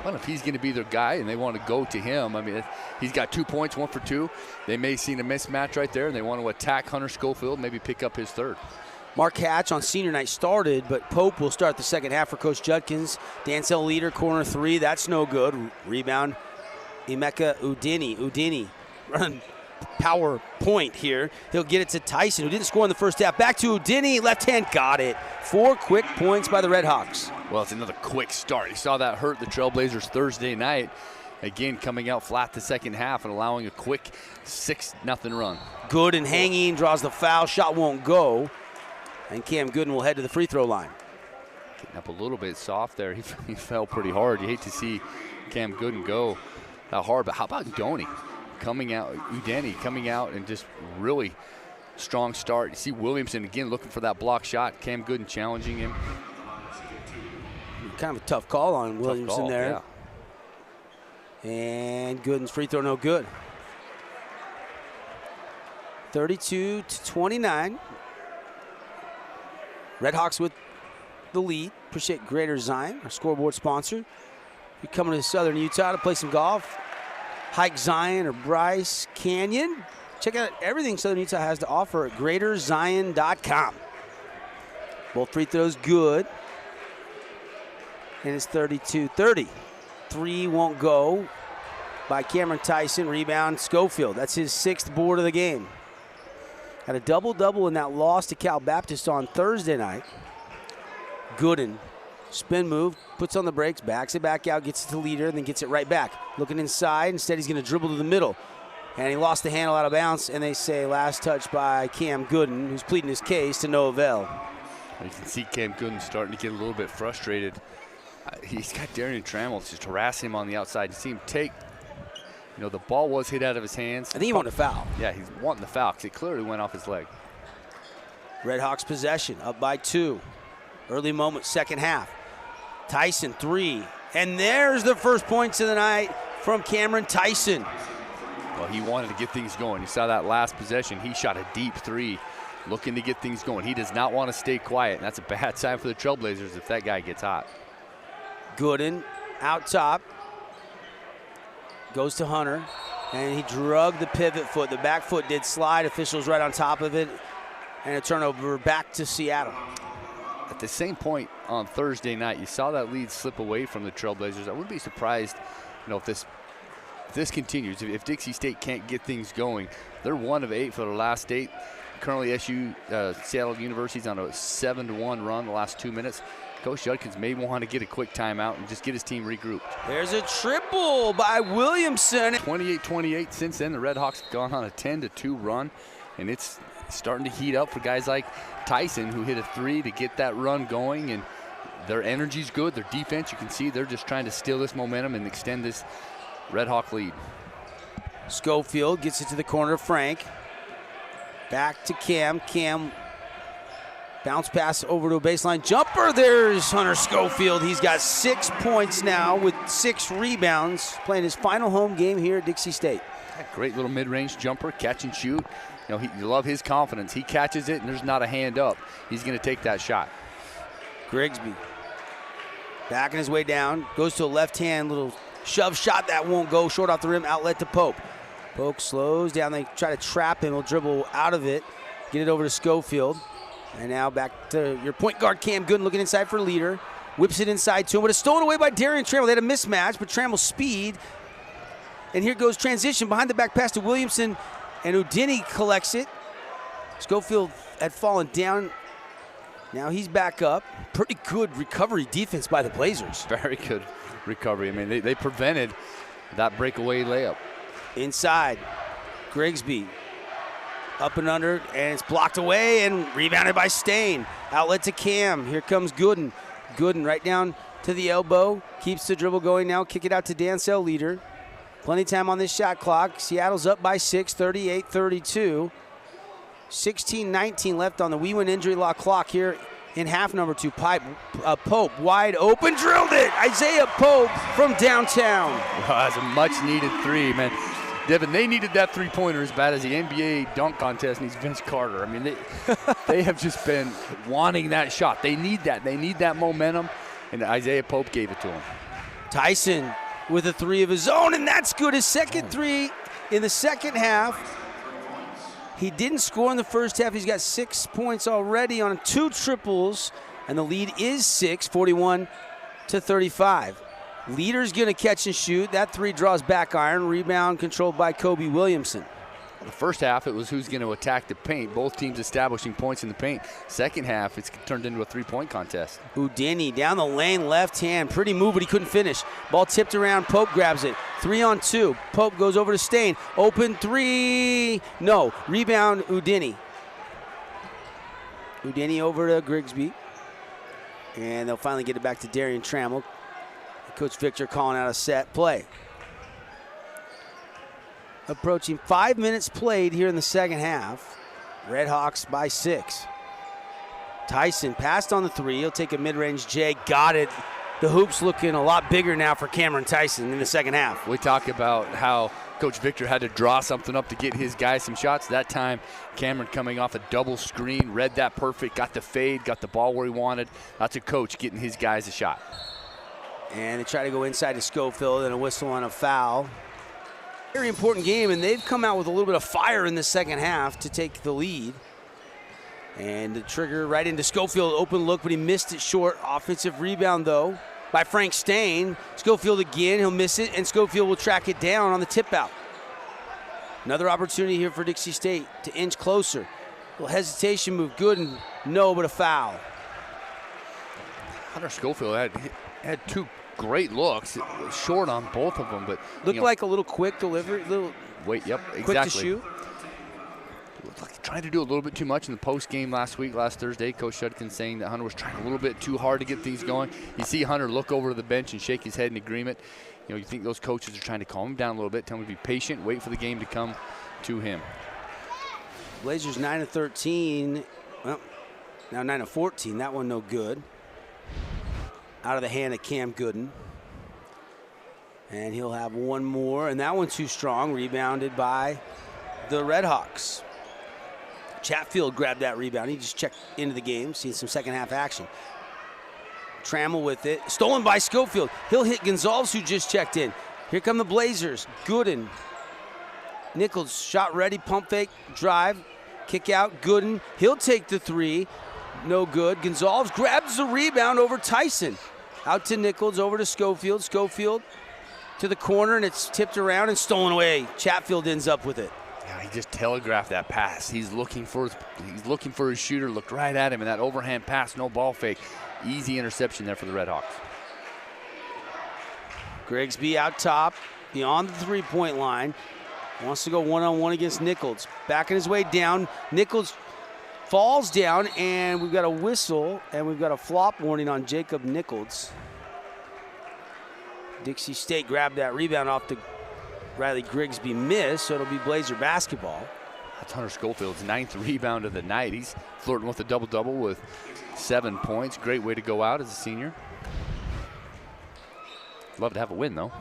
Well, if he's going to be their guy and they want to go to him, I mean, he's got 2 points, 1 for 2. They may see a mismatch right there, and they want to attack Hunter Schofield, maybe pick up his 3rd. Mark Hatch on senior night started, but Pope will start the second half for Coach Judkins. Dancel leader, corner 3. That's no good. Rebound, Emeka Udini. Udini run power point here. He'll get it to Tyson, who didn't score in the first half. Back to Udini. Left hand, got it. 4 quick points by the Redhawks. Well, it's another quick start. You saw that hurt the Trailblazers Thursday night. Again, coming out flat the second half and allowing a quick 6-0 run. Good and hanging, draws the foul. Shot won't go. And Cam Gooden will head to the free throw line. Getting up a little bit soft there. He fell pretty hard. You hate to see Cam Gooden go that hard, but how about Udini coming out and just really strong start. You see Williamson again looking for that block shot. Cam Gooden challenging him. Kind of a tough call on Williamson there. Yeah. And Gooden's free throw no good. 32-29. Redhawks with the lead. Appreciate Greater Zion, our scoreboard sponsor. If you're coming to Southern Utah to play some golf, Hike Zion or Bryce Canyon, check out everything Southern Utah has to offer at greaterzion.com. Both free throws good. And it's 32-30. 3 won't go by Cameron Tyson. Rebound, Schofield. That's his 6th board of the game. Had a double-double in that loss to Cal Baptist on Thursday night. Gooden, spin move, puts on the brakes, backs it back out, gets it to leader, and then gets it right back. Looking inside, instead he's going to dribble to the middle. And he lost the handle out of bounds, and they say last touch by Cam Gooden, who's pleading his case to no avail. You can see Cam Gooden starting to get a little bit frustrated. He's got Darian Trammell just harassing him on the outside. You see him take, the ball was hit out of his hands. I think he wanted a foul. Yeah, he's wanting the foul because it clearly went off his leg. Redhawks possession, up by 2. Early moment, second half. Tyson, 3. And there's the first points of the night from Cameron Tyson. Well, he wanted to get things going. You saw that last possession. He shot a deep 3, looking to get things going. He does not want to stay quiet, and that's a bad sign for the Trailblazers if that guy gets hot. Gooden out top. Goes to Hunter, and he drug the pivot foot. The back foot did slide. Officials right on top of it, and a turnover back to Seattle. At the same point on Thursday night, you saw that lead slip away from the Trailblazers. I wouldn't be surprised, if this continues. If Dixie State can't get things going, they're 1 of 8 for their last 8. Currently, Seattle University's on a 7-1 run the last 2 minutes. Coach Judkins may want to get a quick timeout and just get his team regrouped. There's a triple by Williamson. 28-28 since then. The Redhawks have gone on a 10-2 run, and it's starting to heat up for guys like Tyson, who hit a 3 to get that run going, and their energy's good. Their defense, you can see they're just trying to steal this momentum and extend this Redhawk lead. Schofield gets it to the corner. Frank. Back to Cam. Cam bounce pass over to a baseline jumper. There's Hunter Schofield. He's got 6 points now with 6 rebounds, playing his final home game here at Dixie State. Great little mid-range jumper, catch and shoot. You love his confidence. He catches it, and there's not a hand up. He's going to take that shot. Grigsby backing his way down, goes to a left-hand little shove shot that won't go. Short off the rim, outlet to Pope. Pope slows down. They try to trap him. He'll dribble out of it, get it over to Schofield. And now back to your point guard, Cam Gooden, looking inside for leader. Whips it inside to him, but it's stolen away by Darian Trammell. They had a mismatch, but Trammell's speed. And here goes transition behind the back pass to Williamson, and Udini collects it. Schofield had fallen down. Now he's back up. Pretty good recovery defense by the Blazers. Very good recovery. I mean, they prevented that breakaway layup. Inside, Grigsby. Up and under, and it's blocked away and rebounded by Stain. Outlet to Cam. Here comes Gooden. Gooden right down to the elbow. Keeps the dribble going now. Kick it out to Dancel, leader. Plenty of time on this shot clock. Seattle's up by 6, 38-32. 16-19 left on the We Win Injury Law clock here in half number 2. Pope wide open, drilled it. Isaiah Pope from downtown. Well, that's a much-needed three, man. Devin, they needed that three-pointer as bad as the NBA dunk contest needs Vince Carter. I mean, they have just been wanting that shot. They need that. They need that momentum, and Isaiah Pope gave it to him. Tyson with a three of his own, and that's good. His second three in the second half. He didn't score in the first half. He's got 6 points already on 2 triples, and the lead is 6, 41-35. Leader's going to catch and shoot. That three draws back iron. Rebound controlled by Kobe Williamson. The first half, it was who's going to attack the paint. Both teams establishing points in the paint. Second half, it's turned into a three-point contest. Houdini down the lane, left hand. Pretty move, but he couldn't finish. Ball tipped around. Pope grabs it. 3-on-2. Pope goes over to Stain. Open three. No. Rebound, Houdini. Houdini over to Grigsby. And they'll finally get it back to Darian Trammell. Coach Victor calling out a set play. Approaching 5 minutes played here in the second half. Redhawks by 6. Tyson passed on the three. He'll take a mid-range J. Got it. The hoop's looking a lot bigger now for Cameron Tyson in the second half. We talk about how Coach Victor had to draw something up to get his guys some shots. That time, Cameron coming off a double screen, read that perfect, got the fade, got the ball where he wanted. That's a coach getting his guys a shot. And they try to go inside to Schofield, and a whistle on a foul. Very important game, and they've come out with a little bit of fire in the second half to take the lead. And the trigger right into Schofield, open look, but he missed it short. Offensive rebound, though, by Frank Stain. Schofield again, he'll miss it, and Schofield will track it down on the tip out. Another opportunity here for Dixie State to inch closer. A little hesitation move, good, and no, but a foul. Hunter Schofield had 2 great looks, short on both of them, but looked like a little quick delivery, yep, exactly. Quick to shoot. Looked like he tried to do a little bit too much in the post game last Thursday. Coach Shudkin saying that Hunter was trying a little bit too hard to get things going. You see Hunter look over to the bench and shake his head in agreement. You know, you think those coaches are trying to calm him down a little bit, tell him to be patient, wait for the game to come to him. Blazers 9-13. Well, now 9-14. That one no good. Out of the hand of Cam Gooden. And he'll have one more, and that one too strong, rebounded by the Redhawks. Chatfield grabbed that rebound. He just checked into the game, seeing some second half action. Trammell with it, stolen by Schofield. He'll hit Gonzalez, who just checked in. Here come the Blazers. Gooden. Nichols, shot ready, pump fake, drive, kick out. Gooden, he'll take the three. No good. Gonzalez grabs the rebound over Tyson. Out to Nichols, over to Schofield. Schofield to the corner, and it's tipped around and stolen away. Chatfield ends up with it. Yeah, he just telegraphed that pass. He's looking for his shooter, looked right at him, and that overhand pass, no ball fake. Easy interception there for the Redhawks. Grigsby out top, beyond the three-point line. Wants to go one-on-one against Nichols. Backing his way down. Nichols falls down, and we've got a whistle, and we've got a flop warning on Jacob Nichols. Dixie State grabbed that rebound off the Riley Grigsby miss, so it'll be Blazer basketball. That's Hunter Schofield's 9th rebound of the night. He's flirting with a double-double with 7 points. Great way to go out as a senior. Love to have a win, though.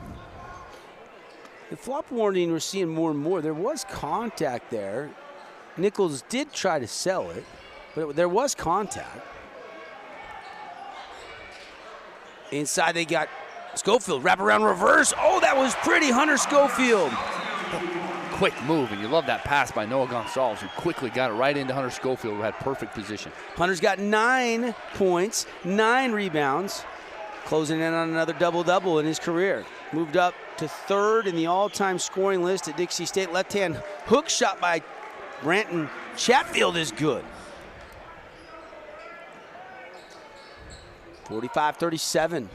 The flop warning we're seeing more and more. There was contact there. Nichols did try to sell it, but there was contact. Inside they got Schofield, wraparound reverse. Oh, that was pretty, Hunter Schofield. Quick move, and you love that pass by Noah Gonzalez, who quickly got it right into Hunter Schofield, who had perfect position. Hunter's got 9 points, 9 rebounds, closing in on another double-double in his career. Moved up to 3rd in the all-time scoring list at Dixie State. Left-hand hook shot by Branton Chatfield is good. 45-37.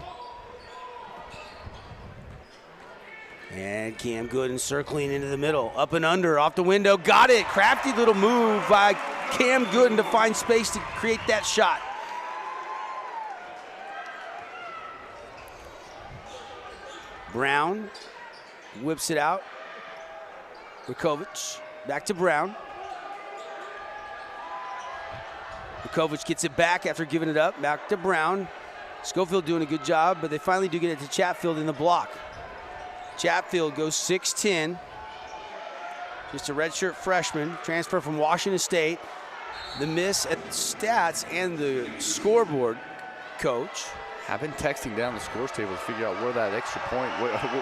And Cam Gooden circling into the middle. Up and under, off the window, got it. Crafty little move by Cam Gooden to find space to create that shot. Brown whips it out. Rakovic back to Brown. Rakovic gets it back after giving it up. Back to Brown. Schofield doing a good job, but they finally do get it to Chatfield in the block. Chatfield goes 6'10". Just a redshirt freshman, transfer from Washington State. The miss at stats and the scoreboard, coach. I've been texting down the scores table to figure out where that extra point,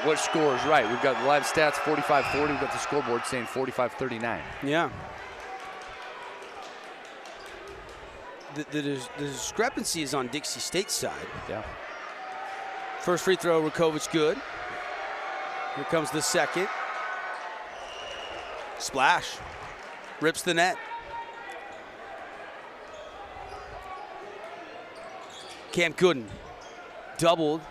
what score is right. We've got live stats 45-40. We've got the scoreboard saying 45-39. Yeah. The discrepancy is on Dixie State's side. Yeah. First free throw, Rakovic good. Here comes the second. Splash. Rips the net. Cam Gooden. Doubled.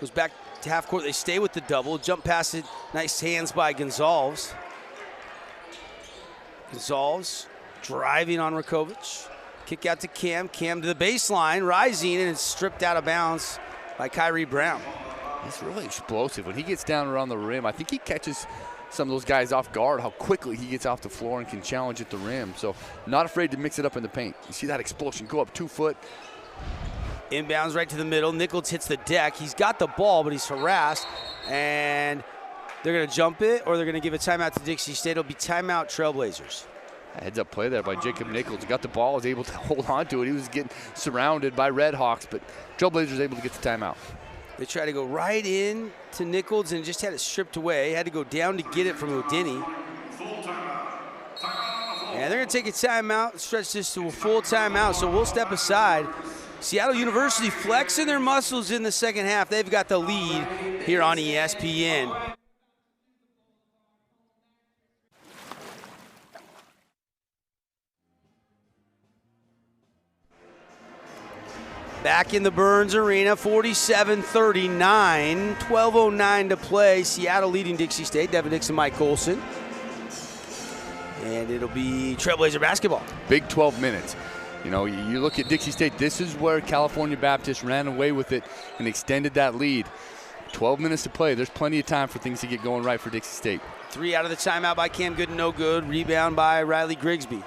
Goes back to half court. They stay with the double. Jump past it. Nice hands by Gonzalez. Gonzalez driving on Rakovic. Kick out to Cam. Cam to the baseline. Rising, and it's stripped out of bounds by Kyrie Brown. He's really explosive. When he gets down around the rim, I think he catches some of those guys off guard, how quickly he gets off the floor and can challenge at the rim. So not afraid to mix it up in the paint. You see that explosion go up 2 foot. Inbounds right to the middle. Nichols hits the deck. He's got the ball, but he's harassed. And they're going to jump it, or they're going to give a timeout to Dixie State. It'll be timeout Trailblazers. Heads up play there by Jacob Nichols. Got the ball, was able to hold on to it. He was getting surrounded by Redhawks, but Trailblazers able to get the timeout. They tried to go right in to Nichols and just had it stripped away. Had to go down to get it from Udini. And they're going to take a timeout, stretch this to a full timeout, so we'll step aside. Seattle University flexing their muscles in the second half. They've got the lead here on ESPN. Back in the Burns Arena, 47-39, 12:09 to play. Seattle leading Dixie State. Devin Dixon, Mike Colson. And it'll be Trailblazer basketball. Big 12 minutes. You know, you look at Dixie State, this is where California Baptist ran away with it and extended that lead. 12 minutes to play. There's plenty of time for things to get going right for Dixie State. 3 out of the timeout by Cam Gooden, no good. Rebound by Riley Grigsby.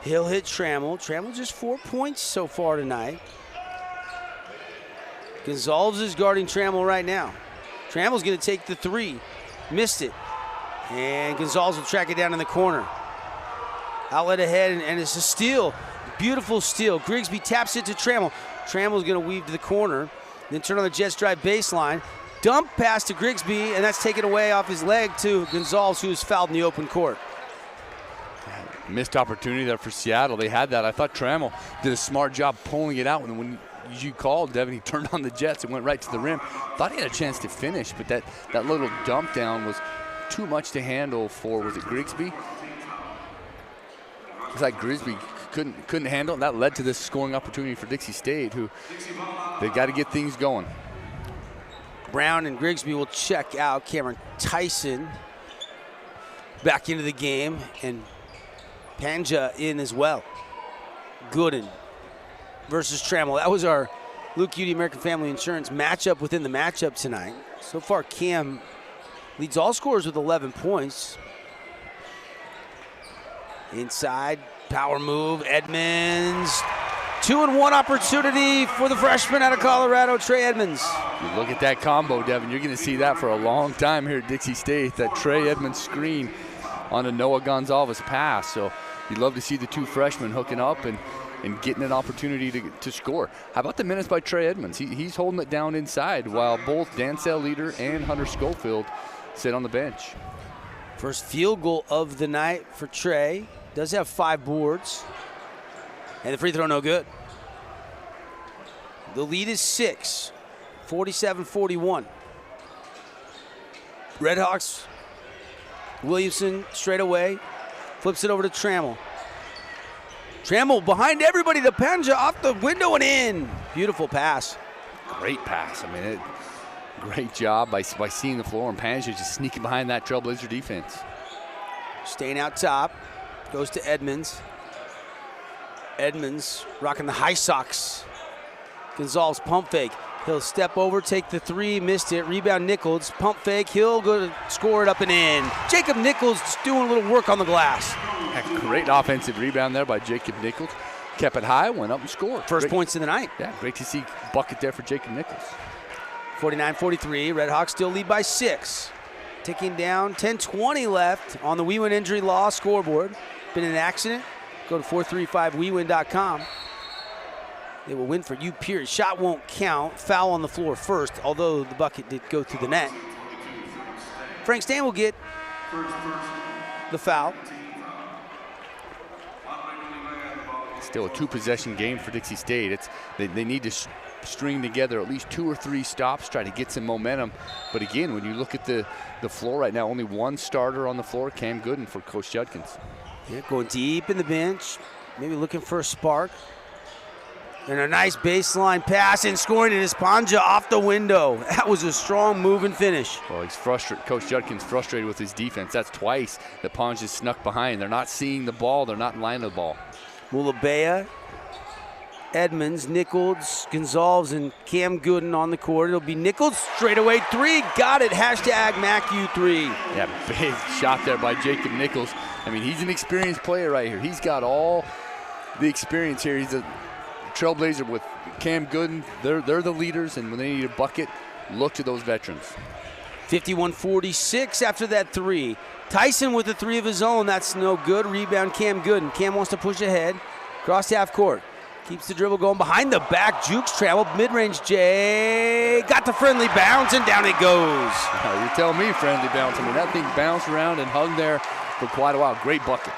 He'll hit Trammell. Trammell just 4 points so far tonight. Gonzalez is guarding Trammell right now. Trammell's going to take the 3. Missed it. And Gonzalez will track it down in the corner. Outlet ahead, and it's a steal. Beautiful steal. Grigsby taps it to Trammell. Trammell's going to weave to the corner, then turn on the Jets drive baseline. Dump pass to Grigsby, and that's taken away off his leg to Gonzalez, who is fouled in the open court. Missed opportunity there for Seattle. They had that. I thought Trammell did a smart job pulling it out. And when you called, Devin, he turned on the Jets and went right to the rim. Thought he had a chance to finish, but that little dump down was too much to handle for, was it Grigsby? It's like Grigsby couldn't handle it. That led to this scoring opportunity for Dixie State, who they got to get things going. Brown and Grigsby will check out. Cameron Tyson back into the game, and Panja in as well. Gooden versus Trammell. That was our Luke Udy American Family Insurance matchup within the matchup tonight. So far, Cam leads all scorers with 11 points. Inside, power move, Edmonds. 2-and-1 opportunity for the freshman out of Colorado, Trey Edmonds. You look at that combo, Devin. You're going to see that for a long time here at Dixie State, that Trey Edmonds screen on a Noah Gonzalez pass. So you'd love to see the 2 freshmen hooking up and getting an opportunity to score. How about the minutes by Trey Edmonds? He's holding it down inside while both Dancel Leader and Hunter Schofield sit on the bench. First field goal of the night for Trey. Does have 5 boards. And the free throw no good. The lead is 6, 47-41. Redhawks, Williamson straight away, flips it over to Trammell. Trammell behind everybody to Panja, off the window and in. Beautiful pass. Great pass. I mean, great job by seeing the floor, and Panja just sneaking behind that Trailblazer defense. Staying out top, goes to Edmonds. Edmonds rocking the high socks. Gonzalez pump fake, He'll step over, take the three, missed it. Rebound Nichols, pump fake. He'll go to score it up and in. Jacob Nichols just doing a little work on the glass. Great offensive rebound there by Jacob Nichols. Kept it high, went up and scored. First points of the night. Yeah, great to see bucket there for Jacob Nichols. 49-43, Redhawks still lead by 6. Ticking down, 10:20 left on the We Win Injury Law scoreboard. Been an accident? Go to 435wewin.com. They will win for you, period. Shot won't count. Foul on the floor first, although the bucket did go through the net. Frank Stan will get the foul. Still a 2-possession game for Dixie State. They need to string together at least 2 or 3 stops, try to get some momentum. But again, when you look at the floor right now, only one starter on the floor, Cam Gooden for Coach Judkins. Yeah, going deep in the bench, maybe looking for a spark. And a nice baseline pass and scoring it is Panja off the window. That was a strong move and finish. Well, he's frustrated. Coach Judkins frustrated with his defense. That's twice that Panja snuck behind. They're not seeing the ball. They're not in line of the ball. Mulabea, Edmonds, Nichols, Gonzalez, and Cam Gooden on the court. It'll be Nichols straightaway 3. Got it. Hashtag MacU3. Yeah, big shot there by Jacob Nichols. I mean, he's an experienced player right here. He's got all the experience here. He's a trailblazer with Cam Gooden. They're the leaders, and when they need a bucket, look to those veterans. 51-46 after that 3. Tyson with a 3 of his own. That's no good. Rebound Cam Gooden. Cam wants to push ahead. Cross half court. Keeps the dribble going behind the back. Jukes travel. Mid-range J. Got the friendly bounce, and down it goes. You're telling me friendly bounce. I mean, that thing bounced around and hung there for quite a while. Great bucket.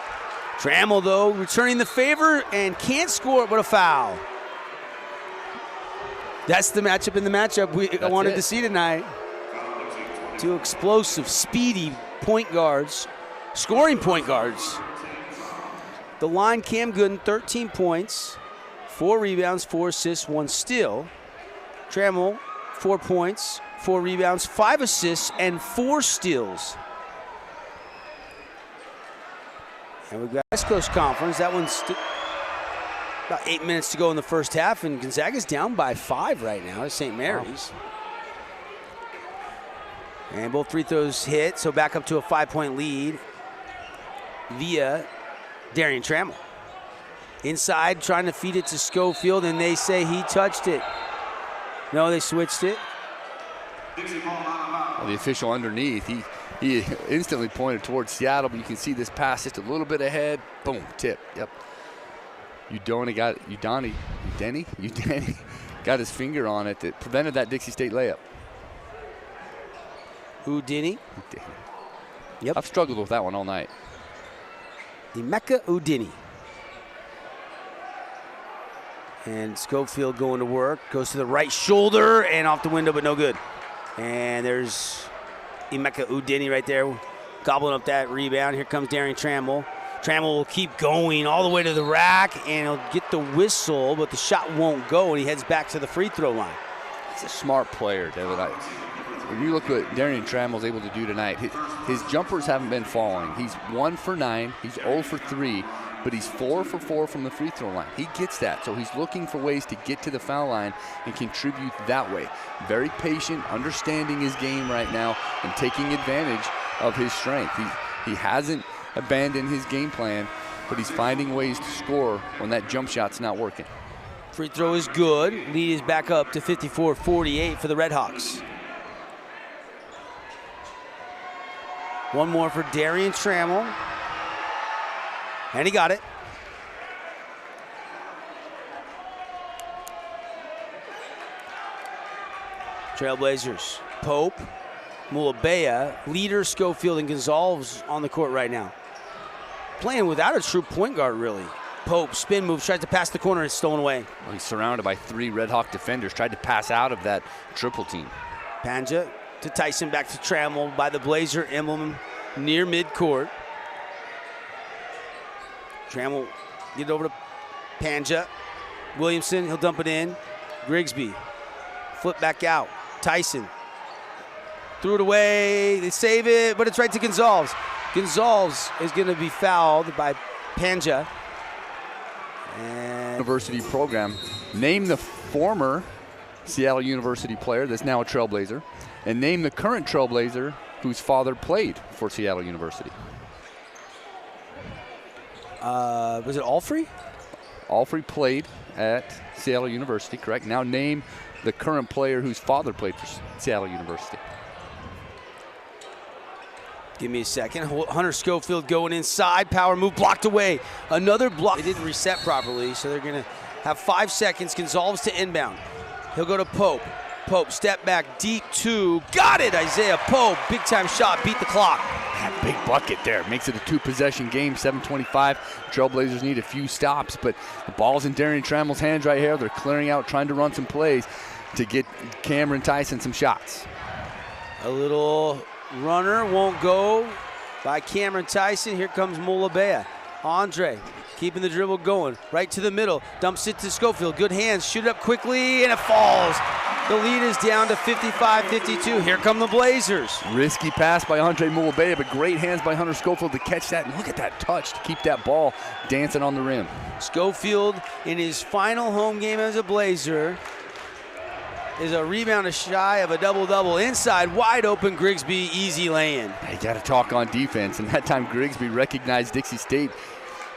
Trammell, though, returning the favor and can't score it, but a foul. That's the matchup in the matchup we wanted to see tonight. 2 explosive, speedy point guards, scoring point guards. The line, Cam Gooden, 13 points, 4 rebounds, 4 assists, 1 steal. Trammell, 4 points, 4 rebounds, 5 assists, and 4 steals. And we've got West Coast Conference. That one's about 8 minutes to go in the first half, and Gonzaga's down by 5 right now at St. Mary's. And both free throws hit, so back up to a 5-point lead via Darian Trammell. Inside, trying to feed it to Schofield, and they say he touched it. No, they switched it. Well, the official underneath, he instantly pointed towards Seattle, but you can see this pass just a little bit ahead. Boom, tip. Yep. Udani got his finger on it that prevented that Dixie State layup. Udini. Yep. I've struggled with that one all night. Emeka Udini. And Schofield going to work. Goes to the right shoulder and off the window, but no good. And there's Emeka Udini right there, gobbling up that rebound. Here comes Darian Trammell. Trammell will keep going all the way to the rack, and he'll get the whistle, but the shot won't go, and he heads back to the free throw line. He's a smart player, David. When you look what Darian Trammell's able to do tonight, his jumpers haven't been falling. He's 1 for 9. He's 0 for 3, but he's 4 for 4 from the free throw line. He gets that, so he's looking for ways to get to the foul line and contribute that way. Very patient, understanding his game right now, and taking advantage of his strength. He hasn't abandoned his game plan, but he's finding ways to score when that jump shot's not working. Free throw is good. Lead is back up to 54-48 for the Redhawks. One more for Darian Trammell. And he got it. Trailblazers, Pope, Mulabea, leader, Schofield, and Gonzalez on the court right now. Playing without a true point guard, really. Pope, spin move, tries to pass the corner, it's stolen away. Well, he's surrounded by 3 Redhawk defenders, tried to pass out of that triple team. Panja to Tyson, back to Trammell by the Blazer emblem near midcourt. Trammell get it over to Panja. Williamson, he'll dump it in. Grigsby, flip back out. Tyson threw it away. They save it, but it's right to Gonzalez. Gonzalez is going to be fouled by Panja. And University program. Name the former Seattle University player that's now a Trailblazer, and name the current Trailblazer whose father played for Seattle University. Was it Alfrey? Alfrey played at Seattle University, correct? Now name the current player whose father played for Seattle University. Give me a second. Hunter Schofield going inside. Power move blocked away. Another block. They didn't reset properly, so they're going to have 5 seconds. Gonzalez to inbound. He'll go to Pope. Pope, step back, deep two. Got it, Isaiah Pope. Big time shot, beat the clock. That big bucket there makes it a 2-possession game, 7:25. Trailblazers need a few stops, but the ball's in Darian Trammell's hands right here. They're clearing out, trying to run some plays to get Cameron Tyson some shots. A little runner won't go by Cameron Tyson. Here comes Mulabea. Andre keeping the dribble going. Right to the middle. Dumps it to Schofield. Good hands. Shoot it up quickly, and it falls. The lead is down to 55-52. Here come the Blazers. Risky pass by Andre Mulabea, but great hands by Hunter Schofield to catch that. And look at that touch to keep that ball dancing on the rim. Schofield, in his final home game as a Blazer, is a rebound shy of a double-double. Inside, wide open, Grigsby, easy lay-in. You got to talk on defense, and that time Grigsby recognized Dixie State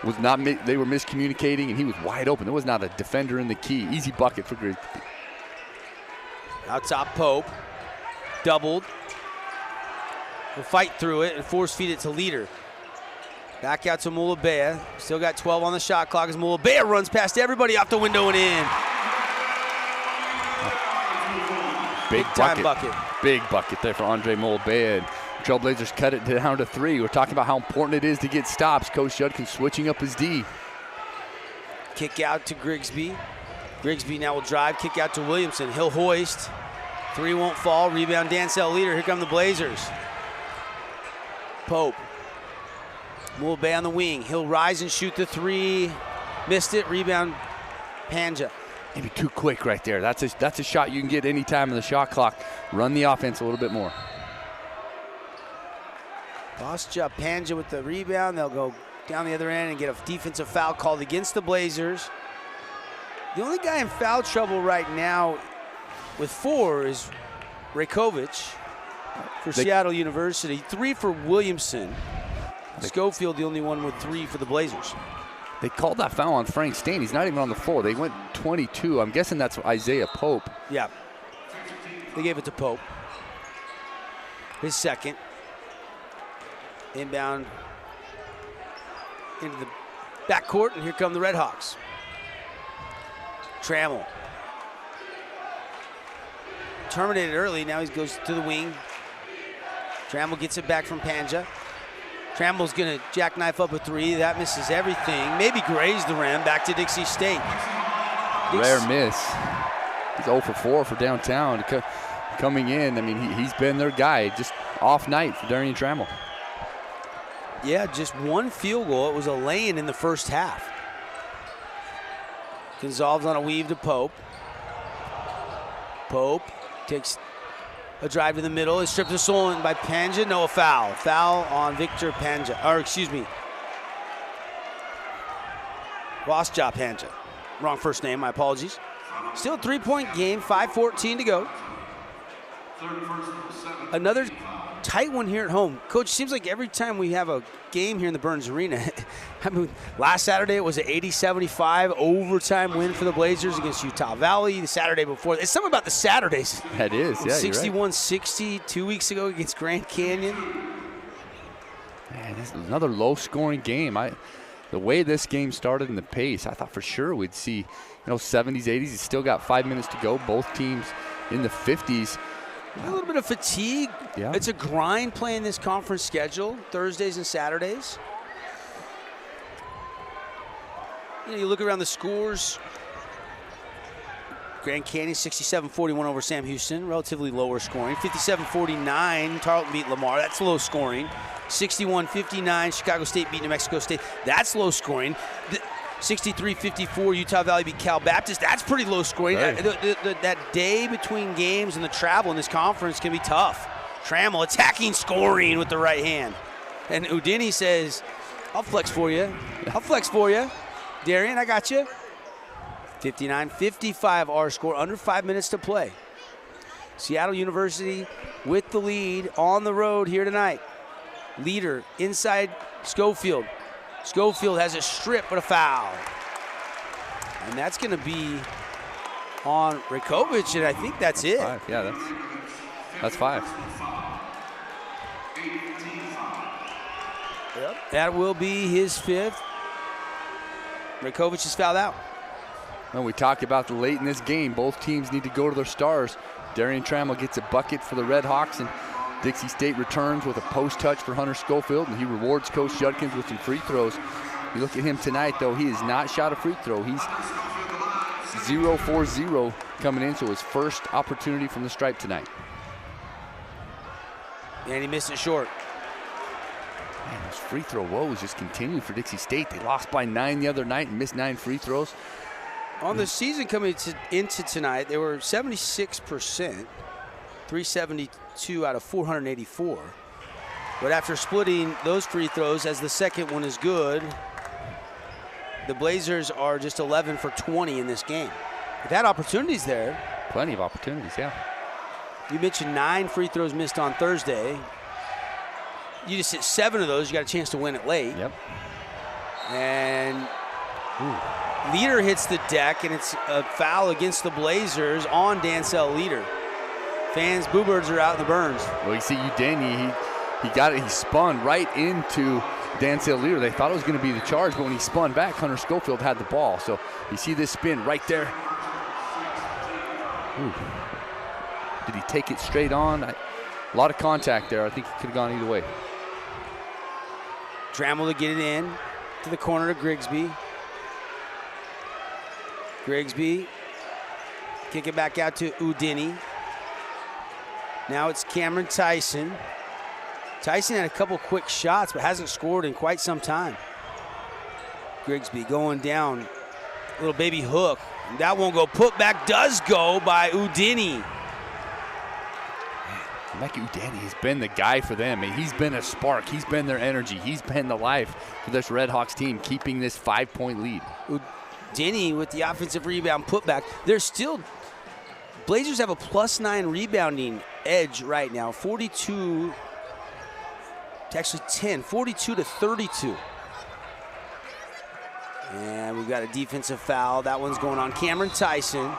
was not. They were miscommunicating, and he was wide open. There was not a defender in the key. Easy bucket for Grigsby. Out top, Pope, doubled. Will fight through it and force feed it to Leader. Back out to Mulabea. Still got 12 on the shot clock as Mulabea runs past everybody off the window and in. Big time bucket. Big bucket there for Andre Mulabea. And Trailblazers cut it down to 3. We're talking about how important it is to get stops. Coach Judkins switching up his D. Kick out to Grigsby. Grigsby now will drive, kick out to Williamson. He'll hoist. 3 won't fall. Rebound, Dancel Leader. Here come the Blazers. Pope. Mulabea on the wing. He'll rise and shoot the 3. Missed it. Rebound, Panja. Maybe too quick right there. That's a shot you can get any time in the shot clock. Run the offense a little bit more. Bostia, Panja with the rebound. They'll go down the other end and get a defensive foul called against the Blazers. The only guy in foul trouble right now with 4 is Raykovich for Seattle University. 3 for Williamson. Schofield, the only one with 3 for the Blazers. They called that foul on Frank Stain. He's not even on the floor. They went 22. I'm guessing that's Isaiah Pope. Yeah. They gave it to Pope. His second. Inbound into the backcourt, and here come the Redhawks. Trammell. Terminated early, now he goes to the wing. Trammell gets it back from Panja. Trammell's gonna jackknife up a 3, that misses everything. Maybe grazed the rim, back to Dixie State. Rare miss. He's 0 for 4 for downtown. Coming in, I mean, he's been their guy. Just off night for Darian Trammell. Yeah, just 1 field goal. It was a lay-in in the first half. Gonzalez on a weave to Pope. Pope takes a drive to the middle. It's stripped to Solon by Panja. No, a foul. Foul on Victor Panja. Or, excuse me. Bostia Panja. Wrong first name, my apologies. Still a 3-point game, 5:14 to go. Another tight one here at home. Coach, seems like every time we have a game here in the Burns Arena, I mean, last Saturday it was an 80-75 overtime win for the Blazers against Utah Valley. The Saturday before, it's something about the Saturdays. That is, yeah, 61-60 2 weeks ago against Grand Canyon. Man, this is another low-scoring game. The way this game started and the pace, I thought for sure we'd see, 70s, 80s. He's still got 5 minutes to go. Both teams in the 50s. A little bit of fatigue. Yeah. It's a grind playing this conference schedule, Thursdays and Saturdays. You look around the scores. Grand Canyon 67-41 over Sam Houston, relatively lower scoring. 57-49, Tarleton beat Lamar, that's low scoring. 61-59, Chicago State beat New Mexico State, that's low scoring. 63-54, Utah Valley beat Cal Baptist. That's pretty low scoring. Right. That day between games and the travel in this conference can be tough. Trammell attacking scoring with the right hand. And Udini says, I'll flex for you. I'll flex for you. Darian, I got you. 59-55 our score, under 5 minutes to play. Seattle University with the lead on the road here tonight. Leader inside Schofield. Schofield has a strip but a foul. And that's going to be on Rakovic, and I think that's it. 5. Yeah, that's 5. Yep. That will be his 5th. Rakovic is fouled out. When we talk about the late in this game, both teams need to go to their stars. Darian Trammell gets a bucket for the Redhawks, and Dixie State returns with a post touch for Hunter Schofield, and he rewards Coach Judkins with some free throws. You look at him tonight, though, he has not shot a free throw. He's 0-for-0 coming in, so his first opportunity from the stripe tonight. And he missed it short. Man, those free throw woes just continue for Dixie State. They lost by 9 the other night and missed 9 free throws. On the season coming into tonight, they were 76%, 372 out of 484. But after splitting those free throws, as the second one is good, the Blazers are just 11 for 20 in this game. They've had opportunities there. Plenty of opportunities, yeah. You mentioned 9 free throws missed on Thursday. You just hit 7 of those. You got a chance to win it late. Yep. And Leader hits the deck, and it's a foul against the Blazers on Dancel Leader. Fans, Boo Birds are out in the Burns. Well, you see Udeni, he got it. He spun right into Dancel Leader. They thought it was going to be the charge, but when he spun back, Hunter Schofield had the ball. So you see this spin right there. Ooh. Did he take it straight on? A lot of contact there. I think he could have gone either way. Trammell to get it in to the corner to Grigsby. Grigsby kick it back out to Udini. Now it's Cameron Tyson. Tyson had a couple quick shots but hasn't scored in quite some time. Grigsby going down. Little baby hook. That won't go. Put back does go by Udini. Mike Udini has been the guy for them. I mean, he's been a spark. He's been their energy. He's been the life for this Redhawks team, keeping this 5-point lead. Udini with the offensive rebound putback. There's still, Blazers have a +9 rebounding edge right now. 42 to actually 10, 42 to 32. And we've got a defensive foul. That one's going on Cameron Tyson.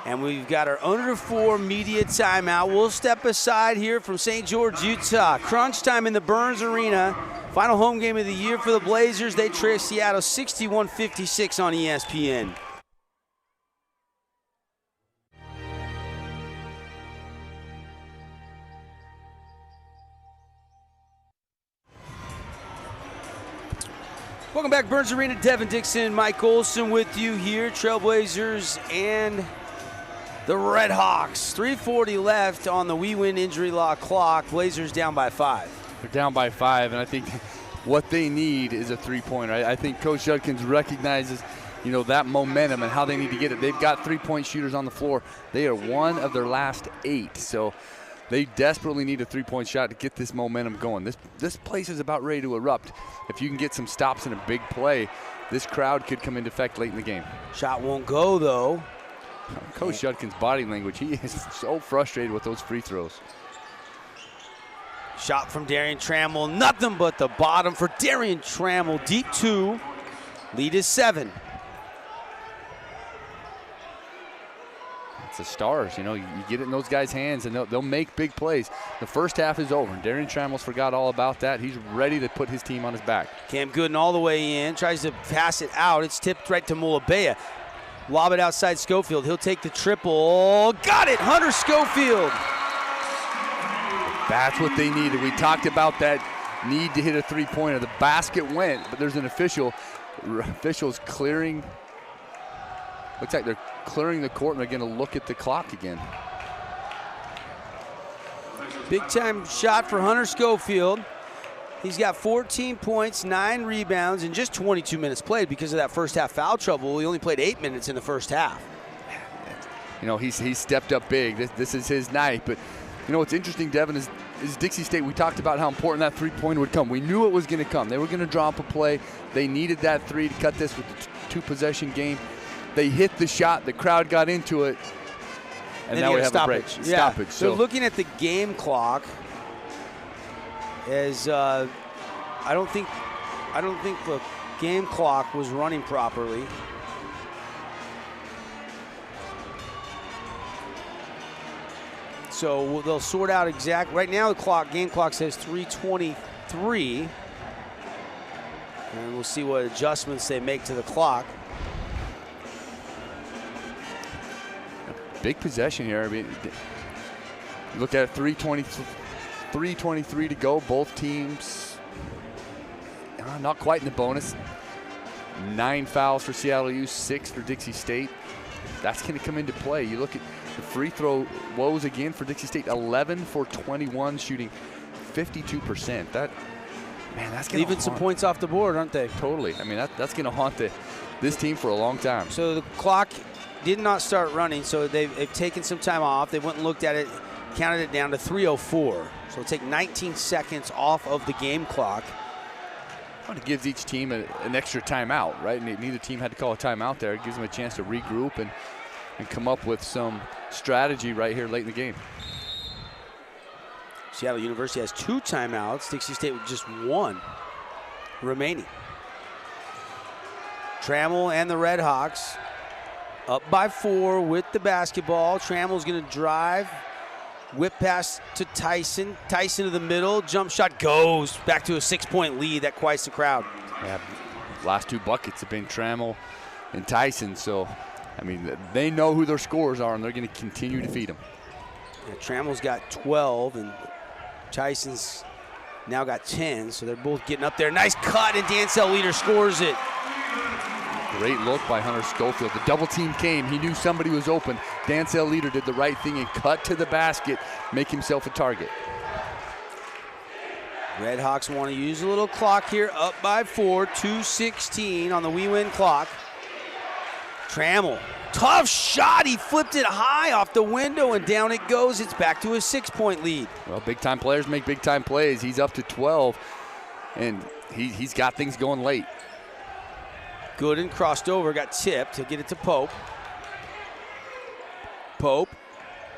And we've got our under 4 media timeout. We'll step aside here from St. George, Utah. Crunch time in the Burns Arena. Final home game of the year for the Blazers. They trail Seattle 61-56 on ESPN. Welcome back, Burns Arena. Devin Dixon, Mike Olson with you here. Trailblazers and the Redhawks. 3:40 left on the We Win injury law clock. Blazers down by 5. They're down by 5, and I think what they need is a three-pointer. I think Coach Judkins recognizes, that momentum and how they need to get it. They've got three-point shooters on the floor. They are one of their last 8, so they desperately need a three-point shot to get this momentum going. This place is about ready to erupt. If you can get some stops in a big play, this crowd could come into effect late in the game. Shot won't go, though. Coach Judkins' body language, he is so frustrated with those free throws. Shot from Darian Trammell, nothing but the bottom for Darian Trammell. Deep 2, lead is 7. It's the stars, you get it in those guys' hands and they'll make big plays. The first half is over. Darian Trammell's forgot all about that. He's ready to put his team on his back. Cam Gooden all the way in, tries to pass it out. It's tipped right to Mulabea. Lob it outside Schofield. He'll take the triple. Got it, Hunter Schofield. That's what they needed. We talked about that need to hit a three-pointer. The basket went, but there's an official. Officials clearing. Looks like they're clearing the court, and they're going to look at the clock again. Big-time shot for Hunter Schofield. He's got 14 points, 9 rebounds, and just 22 minutes played because of that first half foul trouble. He only played 8 minutes in the first half. He's stepped up big. This is his night. But what's interesting, Devin, is Dixie State. We talked about how important that three-pointer would come. We knew it was going to come. They were going to draw up a play. They needed that 3 to cut this with the 2-possession game. they hit the shot, the crowd got into it, and now we have a break. Stoppage. So looking at the game clock, as I don't think the game clock was running properly. So they'll sort out right now the game clock says 3:23. And we'll see what adjustments they make to the clock. Big possession here. I mean, look at it, 3:23 to go. Both teams not quite in the bonus. 9 fouls for Seattle U, 6 for Dixie State. That's going to come into play. You look at the free throw woes again for Dixie State, 11 for 21, shooting 52%. That's going leaving some points off the board, aren't they? Totally. I mean, that's going to haunt this team for a long time. So the clock did not start running, so they've taken some time off. They went and looked at it, counted it down to 3:04. So it'll take 19 seconds off of the game clock. It gives each team an extra timeout, right? Neither team had to call a timeout there. It gives them a chance to regroup and come up with some strategy right here late in the game. Seattle University has 2 timeouts. Dixie State with just 1 remaining. Trammell and the Redhawks up by 4 with the basketball. Trammell's going to drive. Whip pass to Tyson. Tyson to the middle. Jump shot goes. Back to a 6-point lead. That quiets the crowd. Yeah, last 2 buckets have been Trammell and Tyson. So, I mean, they know who their scorers are, and they're going to continue to feed them. Yeah, Trammell's got 12, and Tyson's now got 10. So they're both getting up there. Nice cut, and Dancel Leader scores it. Great look by Hunter Schofield. The double team came. He knew somebody was open. Dancel Leader did the right thing and cut to the basket, make himself a target. Redhawks want to use a little clock here, up by 4, 2:16 on the We Win clock. Trammell, tough shot. He flipped it high off the window, and down it goes. It's back to a 6-point lead. Well, big-time players make big-time plays. He's up to 12, and he's got things going late. Gooden crossed over, got tipped. He'll get it to Pope. Pope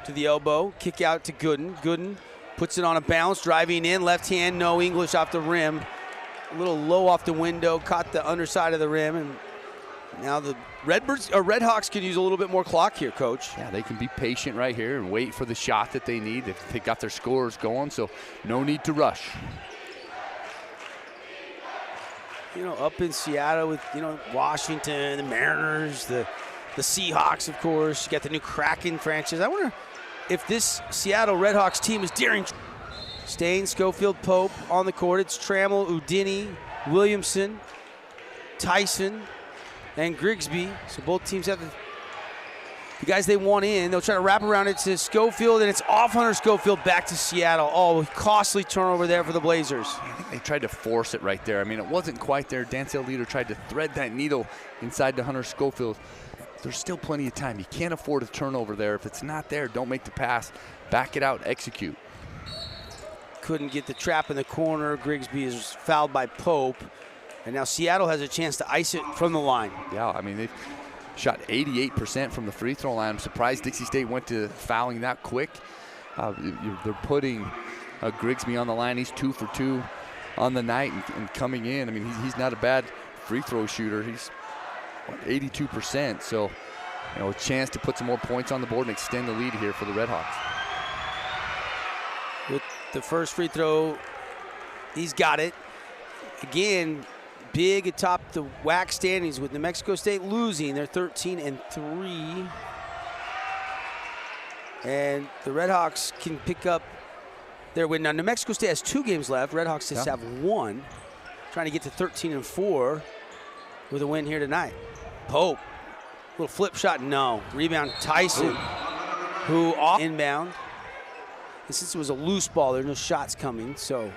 to the elbow, kick out to Gooden. Gooden puts it on a bounce, driving in, left hand, no English off the rim. A little low off the window, caught the underside of the rim, and now the Redhawks could use a little bit more clock here, Coach. Yeah, they can be patient right here and wait for the shot that they need. They got their scorers going, so no need to rush. You know, up in Seattle with, Washington, the Mariners, the Seahawks, of course. You got the new Kraken franchise. I wonder if this Seattle Redhawks team is daring. Stain, Schofield, Pope on the court. It's Trammell, Udini, Williamson, Tyson, and Grigsby. So both teams have the guys they want in. They'll try to wrap around it to Schofield, and it's off Hunter Schofield back to Seattle. Oh, costly turnover there for the Blazers. I think they tried to force it right there. I mean, it wasn't quite there. Dancel Leader tried to thread that needle inside to Hunter Schofield. There's still plenty of time. You can't afford a turnover there. If it's not there, don't make the pass. Back it out, execute. Couldn't get the trap in the corner. Grigsby is fouled by Pope. And now Seattle has a chance to ice it from the line. Yeah, I mean, they've shot 88% from the free throw line. I'm surprised Dixie State went to fouling that quick. They're putting Grigsby on the line. He's 2 for 2 on the night and coming in. I mean, he's not a bad free throw shooter. He's 82%. So, a chance to put some more points on the board and extend the lead here for the Redhawks. With the first free throw, he's got it. Again, big atop the WAC standings with New Mexico State losing. They're 13-3. And the Redhawks can pick up their win. Now, New Mexico State has 2 games left. Redhawks just have 1. Trying to get to 13-4 with a win here tonight. Pope, little flip shot, no. Rebound, Tyson, who off inbound. And since it was a loose ball, there's no shots coming, so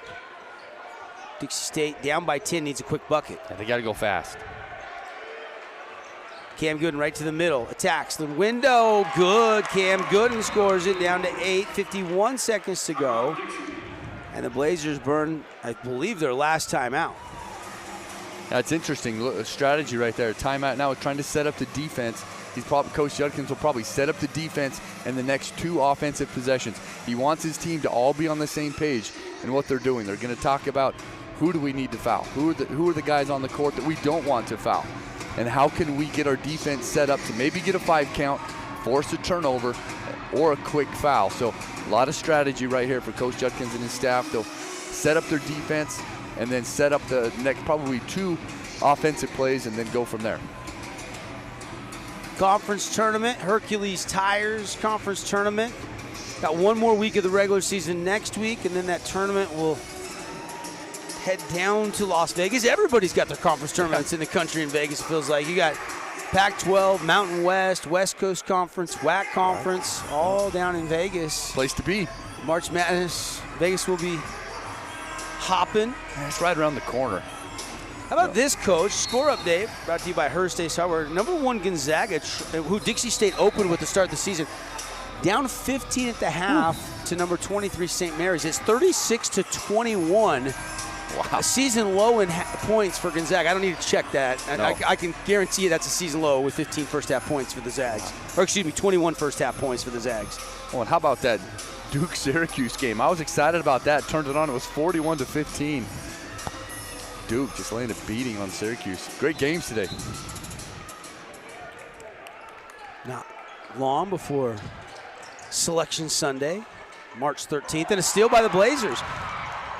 Dixie State down by 10 needs a quick bucket. Yeah, they got to go fast. Cam Gooden right to the middle, attacks the window, good. Cam Gooden scores it down to 8, 51 seconds to go. And the Blazers burn, I believe, their last time out. That's interesting. Look, strategy right there. Timeout now, trying to set up the defense. Coach Judkins will probably set up the defense in the next 2 offensive possessions. He wants his team to all be on the same page in what they're doing. They're going to talk about who do we need to foul, who are the guys on the court that we don't want to foul, and how can we get our defense set up to maybe get a 5 count, force a turnover, or a quick foul. So a lot of strategy right here for Coach Judkins and his staff. They'll set up their defense and then set up the next probably 2 offensive plays and then go from there. Conference tournament, Hercules Tires conference tournament. Got one more week of the regular season next week, and then that tournament will head down to Las Vegas. Everybody's got their conference tournaments in the country in Vegas, it feels like. You got Pac-12, Mountain West, West Coast Conference, WAC Conference, all down in Vegas. Place to be. March Madness, Vegas will be hopping. It's right around the corner. How about this, Coach? Score update brought to you by Hearst Ace Hardware. Number 1 Gonzaga, who Dixie State opened with to start the season, down 15 at the half to number 23 St. Mary's. It's 36-21. Wow. A season low in points for Gonzaga. I don't need to check that. No. I can guarantee you that's a season low with 15 first half points for the Zags. Or excuse me, 21 first half points for the Zags. Oh, and how about that Duke-Syracuse game? I was excited about that. Turned it on. It was 41-15. Duke just laying a beating on Syracuse. Great games today. Not long before Selection Sunday, March 13th, and a steal by the Blazers.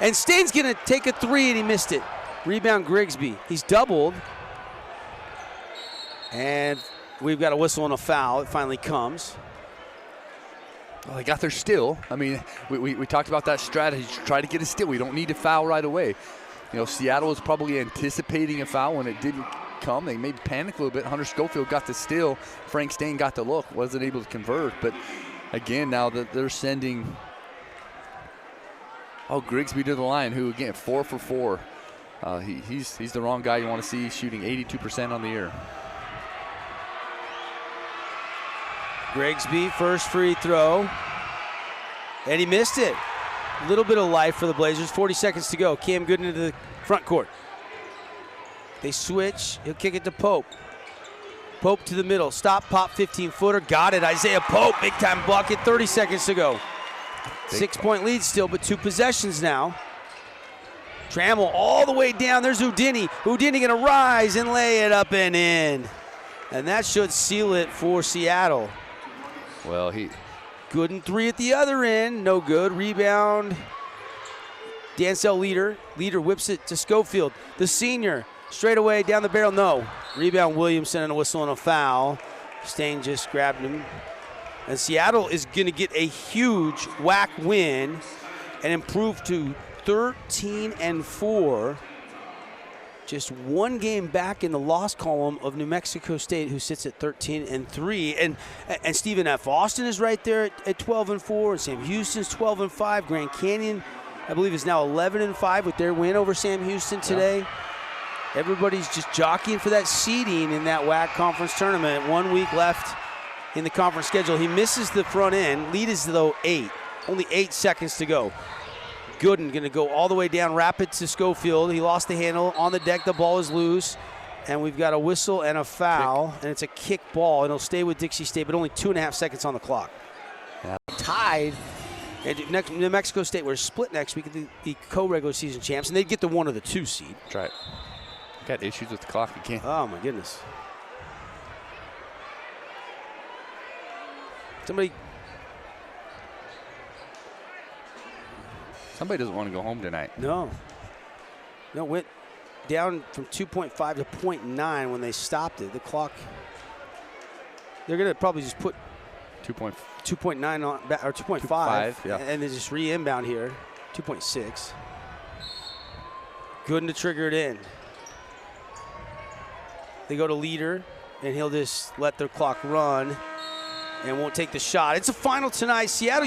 And Stain's going to take a 3, and he missed it. Rebound Grigsby. He's doubled. And we've got a whistle and a foul. It finally comes. Well, they got their steal. I mean, we talked about that strategy. Try to get a steal. We don't need to foul right away. You know, Seattle was probably anticipating a foul when it didn't come. They maybe panicked a little bit. Hunter Schofield got the steal. Frank Stain got the look. Wasn't able to convert. But, again, now that they're sending Grigsby to the line, who, again, 4 for 4. He's the wrong guy you want to see shooting 82% on the year. Grigsby, first free throw. And he missed it. A little bit of life for the Blazers. 40 seconds to go. Cam Gooden into the front court. They switch. He'll kick it to Pope. Pope to the middle. Stop, pop, 15-footer. Got it. Isaiah Pope, big-time bucket. 30 seconds to go. 6-point lead still, but 2 possessions now. Trammell all the way down. There's Udini. Udini going to rise and lay it up and in. And that should seal it for Seattle. Well, Gooden 3 at the other end. No good. Rebound. Dancel Leader. Leader whips it to Schofield. The senior. Straight away down the barrel. No. Rebound Williamson and a whistle and a foul. Stain just grabbed him. And Seattle is going to get a huge WAC win and improve to 13-4. Just 1 game back in the loss column of New Mexico State, who sits at 13-3. And Stephen F. Austin is right there at 12-4. And Sam Houston's 12-5. Grand Canyon, I believe, is now 11-5 with their win over Sam Houston today. Yeah. Everybody's just jockeying for that seeding in that WAC conference tournament. 1 week left in the conference schedule. He misses the front end. Lead is, though, 8. Only 8 seconds to go. Gooden going to go all the way down, rapid to Schofield. He lost the handle on the deck. The ball is loose, and we've got a whistle and a foul, and it's a kick ball. It'll stay with Dixie State, but only 2.5 seconds on the clock. Yeah. Tied. And New Mexico State were split next week, the co-regular season champs, and they'd get the 1 or the 2 seed. That's right. Got issues with the clock again. Oh, my goodness. Somebody doesn't want to go home tonight. No, went down from 2.5 to 0.9 when they stopped it. The clock, they're going to probably just put 2.9 on, or 2.5, yeah. And then just re-inbound here, 2.6. Gooden to trigger it in. They go to Leader, and he'll just let their clock run and won't take the shot. It's a final tonight. Seattle